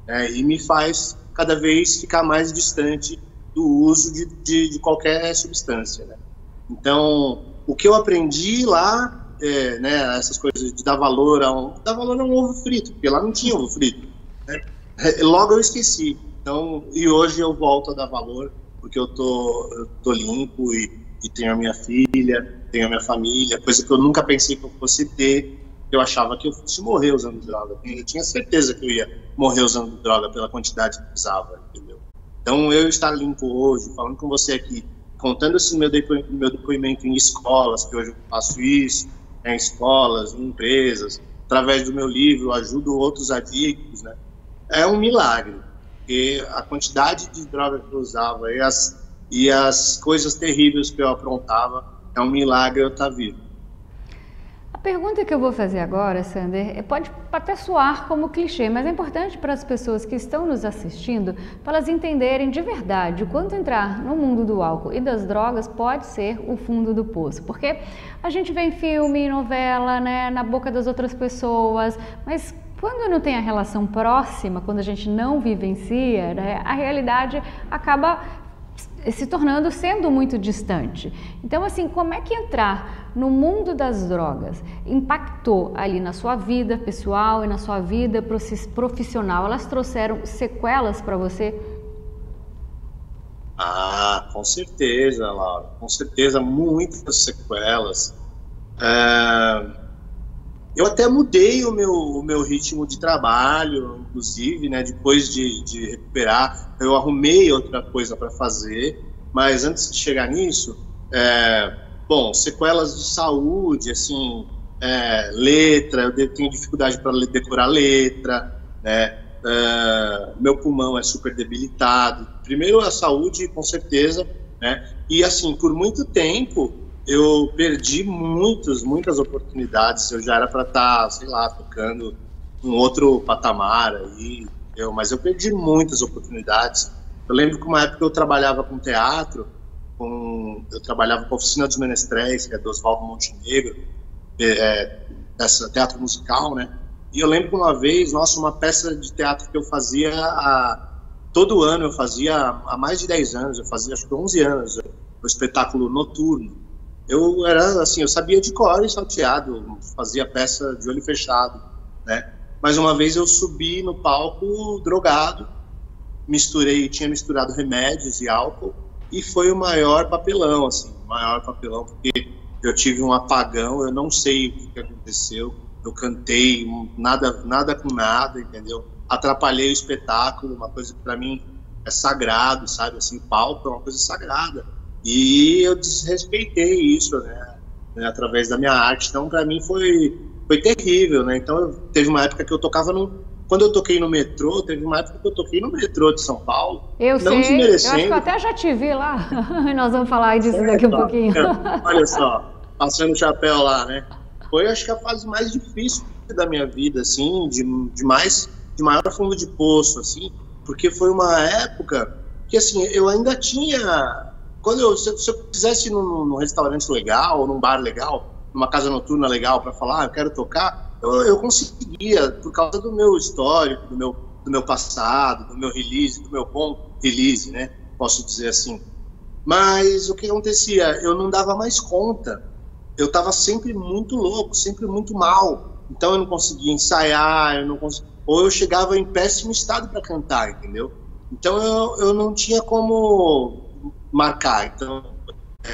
né? E me faz cada vez ficar mais distante do uso de qualquer substância, né? Então, o que eu aprendi lá, né, essas coisas de dar valor a um ovo frito, porque lá não tinha ovo frito, né? Logo eu esqueci. Então, e hoje eu volto a dar valor, porque eu tô limpo e tenho a minha filha, tenho a minha família, coisa que eu nunca pensei que eu fosse ter. Eu achava que eu fosse morrer usando droga. Eu tinha certeza que eu ia morrer usando droga pela quantidade que usava, entendeu? Então, eu estar limpo hoje, falando com você aqui, contando esse meu depoimento em escolas, que hoje eu faço isso, em escolas, em empresas, através do meu livro, eu ajudo outros adictos, né? É um milagre. Porque a quantidade de droga que eu usava e as coisas terríveis que eu aprontava, é um milagre eu estar vivo. A pergunta que eu vou fazer agora, Sander, pode até soar como clichê, mas é importante para as pessoas que estão nos assistindo, para elas entenderem de verdade o quanto entrar no mundo do álcool e das drogas pode ser o fundo do poço. Porque a gente vê em filme, novela, né, na boca das outras pessoas, mas quando não tem a relação próxima, quando a gente não vivencia, né, a realidade acaba sendo muito distante. Então, assim, como é que entrar no mundo das drogas impactou ali na sua vida pessoal e na sua vida profissional? Elas trouxeram sequelas para você? Ah, com certeza, Laura. Com certeza, muitas sequelas. Eu até mudei o meu ritmo de trabalho, inclusive, né? Depois de recuperar, eu arrumei outra coisa para fazer, mas antes de chegar nisso, bom, sequelas de saúde, assim, letra, eu tenho dificuldade para decorar letra, né? Meu pulmão é super debilitado. Primeiro a saúde, com certeza, né? E assim, por muito tempo eu perdi muitas oportunidades. Eu já era para estar, sei lá, tocando um outro patamar aí, mas eu perdi muitas oportunidades. Eu lembro que uma época eu trabalhava com teatro, eu trabalhava com a Oficina dos Menestréis, que é do Oswaldo Montenegro, teatro musical, né? E eu lembro que uma vez, nossa, uma peça de teatro que eu fazia todo ano, eu fazia há mais de 10 anos, eu fazia acho que 11 anos, o espetáculo noturno. Eu era assim, eu sabia de cor e salteado, fazia peça de olho fechado, né? Mas uma vez eu subi no palco drogado, tinha misturado remédios e álcool, e foi o maior papelão, assim, porque eu tive um apagão, eu não sei o que aconteceu, eu cantei nada com nada, entendeu? Atrapalhei o espetáculo, uma coisa que para mim é sagrado, sabe? Assim, palco é uma coisa sagrada. E eu desrespeitei isso, né, através da minha arte. Então, para mim, foi terrível, né? Então, teve uma época que eu tocava quando eu toquei no metrô, teve uma época que eu toquei no metrô de São Paulo. Eu não sei, desmerecendo. Eu acho que eu até já te vi lá. Nós vamos falar disso daqui um pouquinho. Olha só, passando o chapéu lá, né? Foi, acho que, a fase mais difícil da minha vida, assim, de maior fundo de poço, assim, porque foi uma época que, assim, eu ainda tinha... Se eu quisesse ir num restaurante legal, ou num bar legal, numa casa noturna legal, para falar, eu quero tocar, eu conseguia, por causa do meu histórico, do meu passado, do meu release, do meu bom release, né? Posso dizer assim. Mas o que acontecia? Eu não dava mais conta. Eu estava sempre muito louco, sempre muito mal. Então eu não conseguia ensaiar, ou eu chegava em péssimo estado para cantar, entendeu? Então eu não tinha como marcar, então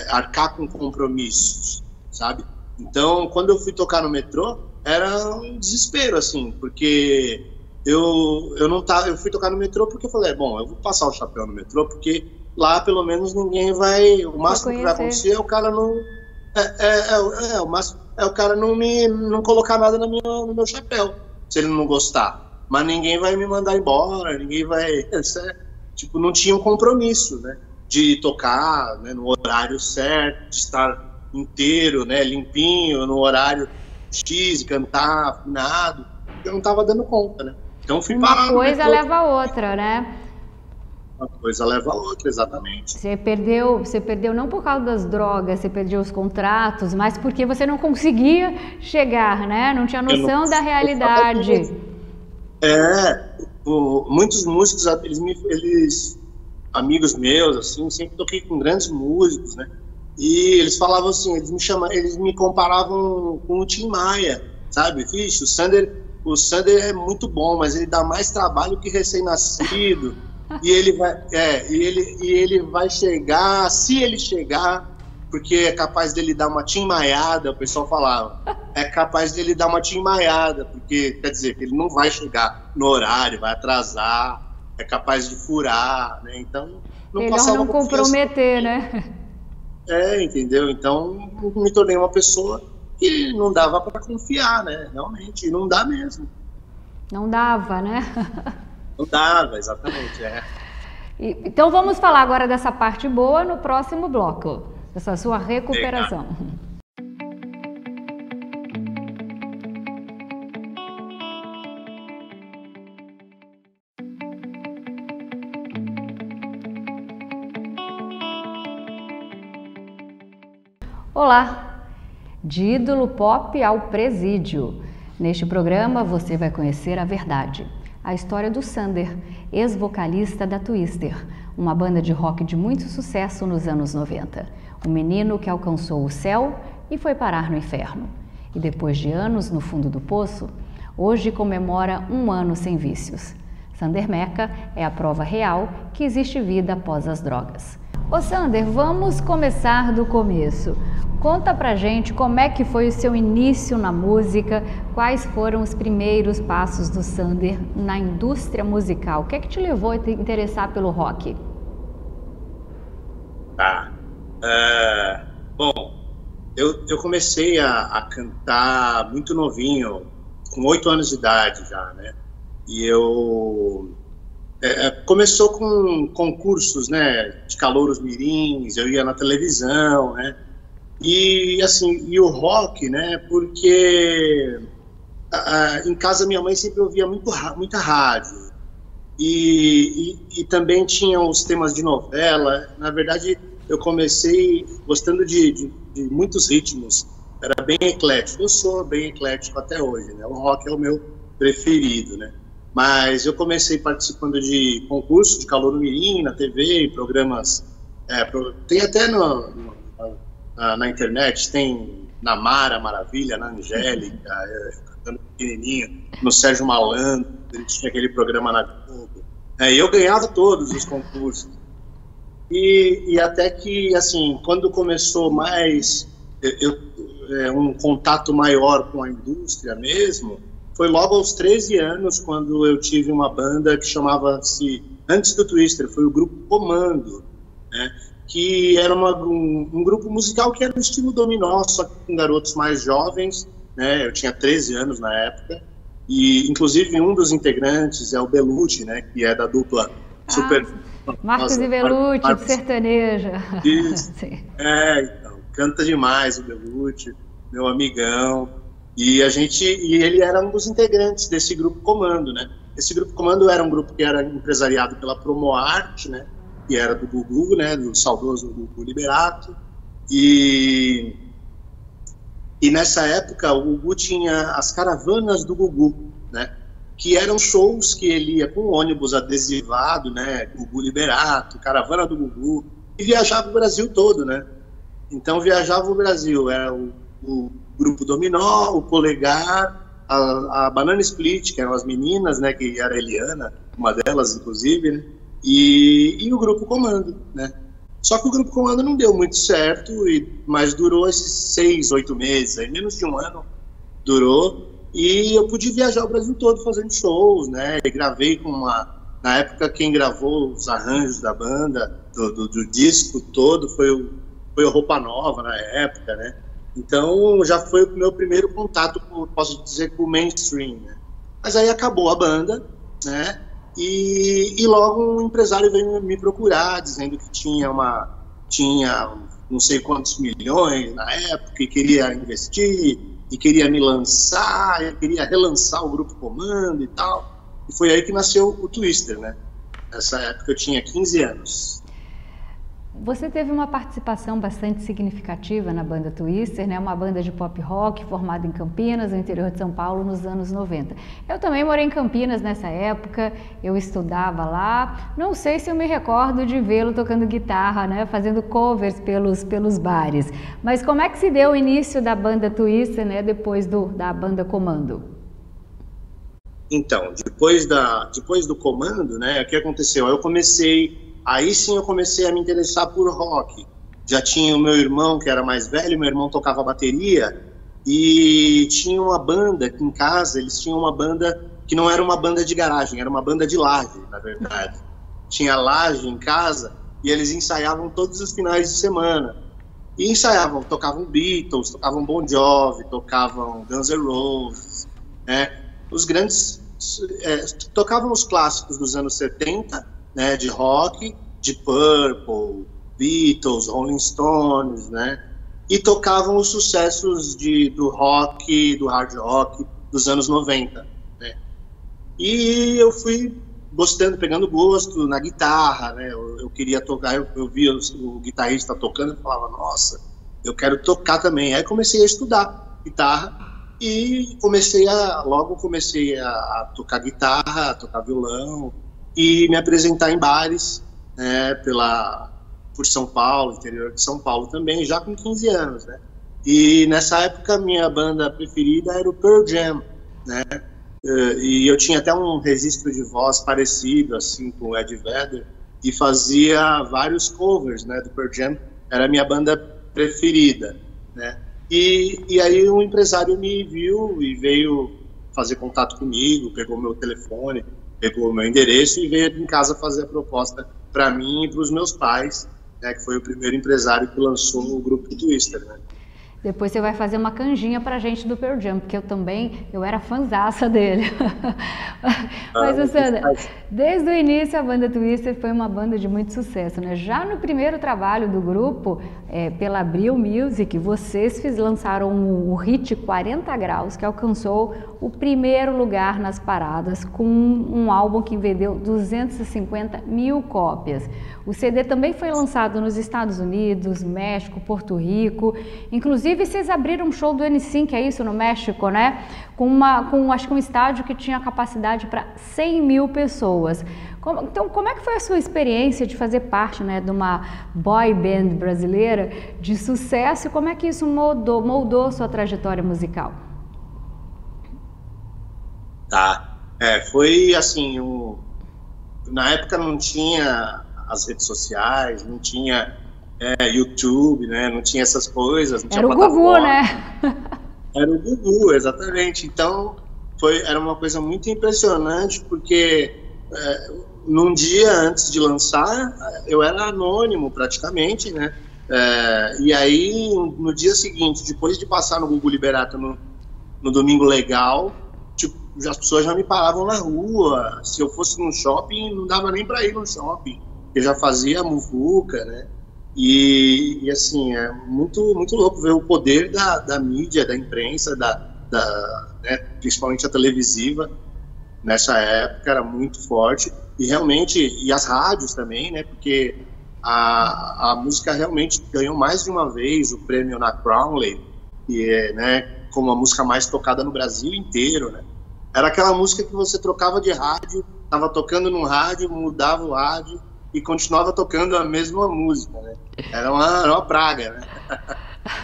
arcar com compromissos, sabe? Então, quando eu fui tocar no metrô, era um desespero, assim, porque eu fui tocar no metrô porque eu falei, bom, eu vou passar o chapéu no metrô, porque lá, pelo menos, ninguém vai... O máximo que vai acontecer é o cara não... o cara não colocar nada no meu chapéu, se ele não gostar. Mas ninguém vai me mandar embora, ninguém vai... Tipo, não tinha um compromisso, né? De tocar, né, no horário certo, de estar inteiro, né, limpinho, no horário X, cantar afinado. Eu não estava dando conta, né? Então fui parar. Uma coisa leva a outra, né? Uma coisa leva a outra, exatamente. Você perdeu não por causa das drogas, você perdeu os contratos, mas porque você não conseguia chegar, né? Não tinha noção da realidade. Muitos músicos, eles amigos meus, assim, sempre toquei com grandes músicos, né? E eles falavam assim, eles me comparavam com o Tim Maia, sabe? Vixe, o Sander é muito bom, mas ele dá mais trabalho que recém-nascido. E ele vai chegar, se ele chegar, porque é capaz dele dar uma Tim Maiada, o pessoal falava, é capaz dele dar uma Tim Maiada, porque quer dizer que ele não vai chegar no horário, vai atrasar, é capaz de furar, né? Então não melhor passava não comprometer, né? Entendeu? Então me tornei uma pessoa que não dava para confiar, né? Realmente, não dá mesmo. Não dava, né? Não dava, exatamente, Então vamos falar agora dessa parte boa no próximo bloco, essa sua recuperação. Olá! De ídolo pop ao presídio. Neste programa você vai conhecer a verdade. A história do Sander, ex-vocalista da Twister, uma banda de rock de muito sucesso nos anos 90. Um menino que alcançou o céu e foi parar no inferno. E depois de anos no fundo do poço, hoje comemora 1 ano sem vícios. Sander Meca é a prova real que existe vida após as drogas. Ô Sander, vamos começar do começo. Conta pra gente como é que foi o seu início na música, quais foram os primeiros passos do Sander na indústria musical. O que é que te levou a te interessar pelo rock? Bom, eu comecei a cantar muito novinho, com 8 anos de idade já, né? E começou com concursos, né, de calouros mirins, eu ia na televisão, né? E assim, o rock, né? Porque em casa minha mãe sempre ouvia muita rádio e também tinha os temas de novela. Na verdade, eu comecei gostando de muitos ritmos. Era bem eclético. Eu sou bem eclético até hoje, né? O rock é o meu preferido, né? Mas eu comecei participando de concursos de calouro mirim na TV, programas. Tem até na internet, tem na Mara Maravilha, na Angélica, cantando pequenininho, no Sérgio Malandro, ele tinha aquele programa na Globo. Eu ganhava todos os concursos. E até que, assim, quando começou mais um contato maior com a indústria mesmo, foi logo aos 13 anos, quando eu tive uma banda que chamava-se, antes do Twister, foi o Grupo Comando, né? que era um grupo musical que era no estilo dominó, só que com garotos mais jovens, né? Eu tinha 13 anos na época, e inclusive um dos integrantes é o Belucci, né? Que é da dupla super... Marcos e Belucci, de sertaneja. Isso. Então, canta demais o Belucci, meu amigão, e ele era um dos integrantes desse grupo Comando, né? Esse grupo Comando era um grupo que era empresariado pela Promoarte, né? Que era do Gugu, né? Do saudoso Gugu Liberato, e nessa época o Gugu tinha as caravanas do Gugu, né? Que eram shows que ele ia com um ônibus adesivado, né? Gugu Liberato, caravana do Gugu, e viajava o Brasil todo, né? Então viajava o Brasil, era o grupo Dominó, o Polegar, a Banana Split, que eram as meninas, né? Que era a Eliana, uma delas, inclusive, né? E o grupo Comando, né? Só que o grupo Comando não deu muito certo, mas durou esses 6, 8 meses, aí menos de um ano durou, e eu pude viajar o Brasil todo fazendo shows, né? E gravei na época quem gravou os arranjos da banda, do disco todo, foi o Roupa Nova na época, né? Então já foi o meu primeiro contato, posso dizer, com o mainstream, né? Mas aí acabou a banda, né? E logo um empresário veio me procurar, dizendo que tinha não sei quantos milhões na época, e queria investir, e queria me lançar, e queria relançar o Grupo Comando e tal. E foi aí que nasceu o Twister, né? Nessa época eu tinha 15 anos. Você teve uma participação bastante significativa na banda Twister, né? Uma banda de pop rock formada em Campinas, no interior de São Paulo, nos anos 90. Eu também morei em Campinas nessa época, eu estudava lá. Não sei se eu me recordo de vê-lo tocando guitarra, né? Fazendo covers pelos bares. Mas como é que se deu o início da banda Twister, né? Depois da banda Comando? Então, depois do Comando, né? O que aconteceu? Aí sim eu comecei a me interessar por rock. Já tinha o meu irmão, que era mais velho, meu irmão tocava bateria, e tinha uma banda aqui em casa, eles tinham uma banda que não era uma banda de garagem, era uma banda de laje, na verdade. Tinha laje em casa, e eles ensaiavam todos os finais de semana. E ensaiavam, tocavam Beatles, tocavam Bon Jovi, tocavam Guns N' Roses, né? Os grandes... tocavam os clássicos dos anos 70, né, de rock, de Purple, Beatles, Rolling Stones, né, e tocavam os sucessos do rock, do hard rock dos anos 90, né. E eu fui gostando, pegando gosto na guitarra, né, eu queria tocar, eu via o guitarrista tocando e falava, nossa, eu quero tocar também. Aí comecei a estudar guitarra e logo comecei a tocar guitarra, a tocar violão, e me apresentar em bares, né, por São Paulo, interior de São Paulo também, já com 15 anos, né. E nessa época minha banda preferida era o Pearl Jam, né, e eu tinha até um registro de voz parecido, assim, com o Ed Vedder, e fazia vários covers, né, do Pearl Jam, era a minha banda preferida, né. E aí um empresário me viu e veio fazer contato comigo, pegou meu telefone, pegou o meu endereço e veio em casa fazer a proposta para mim e para os meus pais, né, que foi o primeiro empresário que lançou o grupo Twister, né. Depois você vai fazer uma canjinha pra gente do Pearl Jam, porque eu era fãzaça dele. Mas, Sandra, desde o início a banda Twister foi uma banda de muito sucesso, né? Já no primeiro trabalho do grupo, pela Abril Music, vocês lançaram o hit 40 Graus, que alcançou o primeiro lugar nas paradas, com um álbum que vendeu 250 mil cópias. O CD também foi lançado nos Estados Unidos, México, Porto Rico. Inclusive, vocês abriram um show do N5, é isso, no México, né? Acho que um estádio que tinha capacidade para 100 mil pessoas. Então, como é que foi a sua experiência de fazer parte, né, de uma boy band brasileira de sucesso? E como é que isso moldou sua trajetória musical? Tá. Foi assim, na época não tinha as redes sociais, não tinha YouTube, né? Não tinha essas coisas, não tinha plataforma. Era o Gugu, né? Era o Gugu, exatamente. Então, era uma coisa muito impressionante, porque num dia antes de lançar, eu era anônimo praticamente, né? E aí, no dia seguinte, depois de passar no Gugu Liberato no Domingo Legal, tipo, as pessoas já me paravam na rua. Se eu fosse num shopping, não dava nem para ir no shopping. Eu já fazia muvuca, né? E assim, é muito, muito louco ver o poder da mídia, da imprensa, né, principalmente a televisiva, nessa época era muito forte. E realmente, e as rádios também, né? Porque a música realmente ganhou mais de uma vez o prêmio na Crowley, que é, né, como a música mais tocada no Brasil inteiro, né? Era aquela música que você trocava de rádio, estava tocando num rádio, mudava o rádio e continuava tocando a mesma música, né? Era uma praga, né?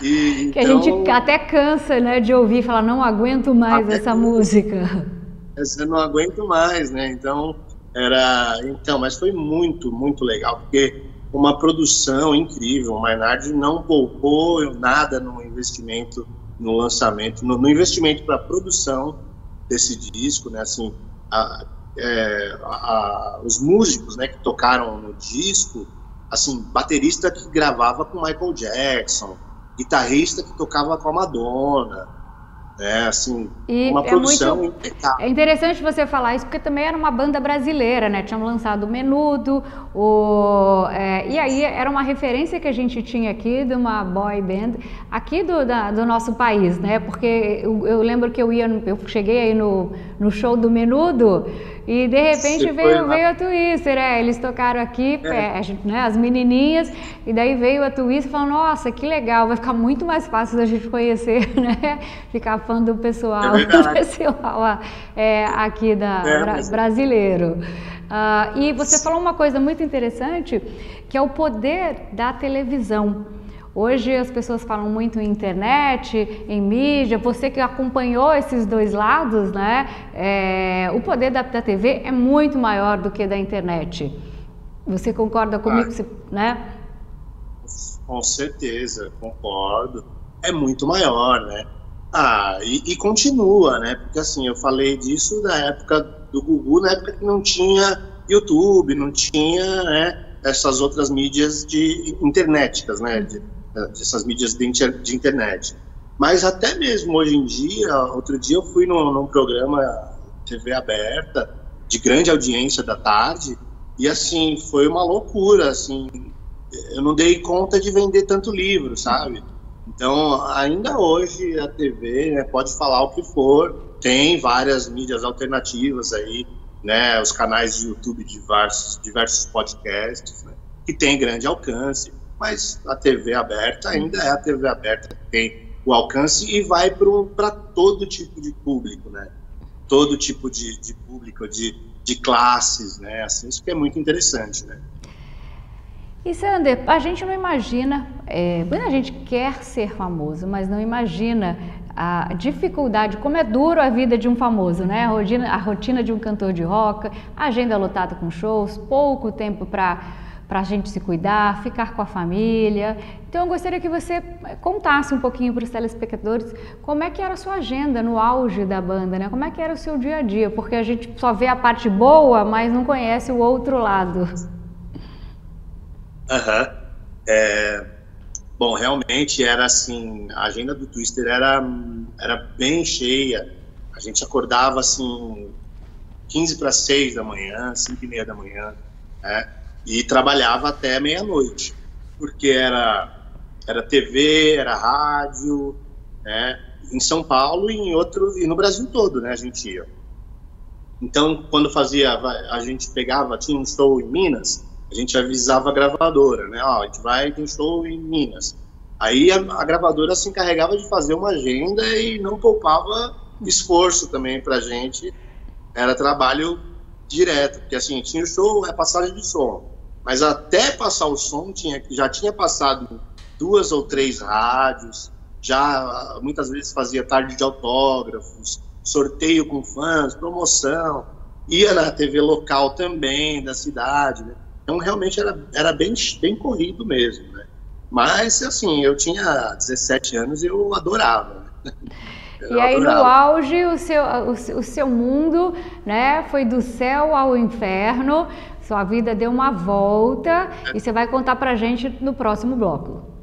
Que então, a gente até cansa, né, de ouvir e falar, não aguento mais essa música. Eu não aguento mais, né? Então, mas foi muito, muito legal, porque uma produção incrível. O Maynard não poupou nada no investimento, no lançamento, no investimento para a produção desse disco, né? Assim, os músicos, né, que tocaram no disco, assim, baterista que gravava com Michael Jackson, guitarrista que tocava com a Madonna, né, assim, uma produção impecável. É interessante você falar isso, porque também era uma banda brasileira, né, tinham lançado o Menudo, e aí era uma referência que a gente tinha aqui de uma boy band, aqui do nosso país, né, porque eu lembro que eu cheguei aí no show do Menudo, e de repente veio a Twister, eles tocaram aqui, né, as menininhas, e daí veio a Twister e falou, nossa, que legal, vai ficar muito mais fácil da gente conhecer, né, ficar fã do pessoal, aqui brasileiro. E você falou uma coisa muito interessante, que é o poder da televisão. Hoje as pessoas falam muito em internet, em mídia, você que acompanhou esses dois lados, né? O poder da TV é muito maior do que da internet. Você concorda comigo, né? Com certeza, concordo. É muito maior, né? E continua, né? Porque assim, eu falei disso na época do Gugu, na época que não tinha YouTube, não tinha, né, essas outras mídias internéticas, né? Essas mídias de internet. Mas até mesmo hoje em dia, outro dia eu fui num programa TV aberta, de grande audiência da tarde, e assim, foi uma loucura, assim, eu não dei conta de vender tanto livro, sabe? Então, ainda hoje a TV, né, pode falar o que for, tem várias mídias alternativas aí, né, os canais de YouTube de diversos podcasts, né, que tem grande alcance, mas a TV aberta ainda é a TV aberta que tem o alcance e vai para todo tipo de público, né? Todo tipo de público, de classes, né? Assim, isso que é muito interessante, né? E Sander, a gente não imagina, muita gente quer ser famoso, mas não imagina a dificuldade, como é duro a vida de um famoso, né? A rotina de um cantor de rock, a agenda lotada com shows, pouco tempo para a gente se cuidar, ficar com a família. Então eu gostaria que você contasse um pouquinho para os telespectadores como é que era a sua agenda no auge da banda, né? Como é que era o seu dia a dia, porque a gente só vê a parte boa, mas não conhece o outro lado. Bom, realmente era assim, a agenda do Twister era bem cheia. A gente acordava assim 15 para 6 da manhã, 5:30 da manhã, né? E trabalhava até meia-noite, porque era TV, era rádio, né? Em São Paulo e no Brasil todo, né? A gente ia. Então, quando a gente tinha um show em Minas, a gente avisava a gravadora, né? A gente ter um show em Minas. Aí a gravadora se encarregava de fazer uma agenda e não poupava esforço também pra gente. Era trabalho direto, porque assim, tinha o show, passagem de som. Mas até passar o som, já tinha passado 2 ou 3 rádios, já muitas vezes fazia tarde de autógrafos, sorteio com fãs, promoção, ia na TV local também, da cidade, né? Então realmente era bem corrido mesmo, né? Mas assim, eu tinha 17 anos e eu adorava, né? E aí no auge o seu mundo, né, foi do céu ao inferno, sua vida deu uma volta e você vai contar pra gente no próximo bloco.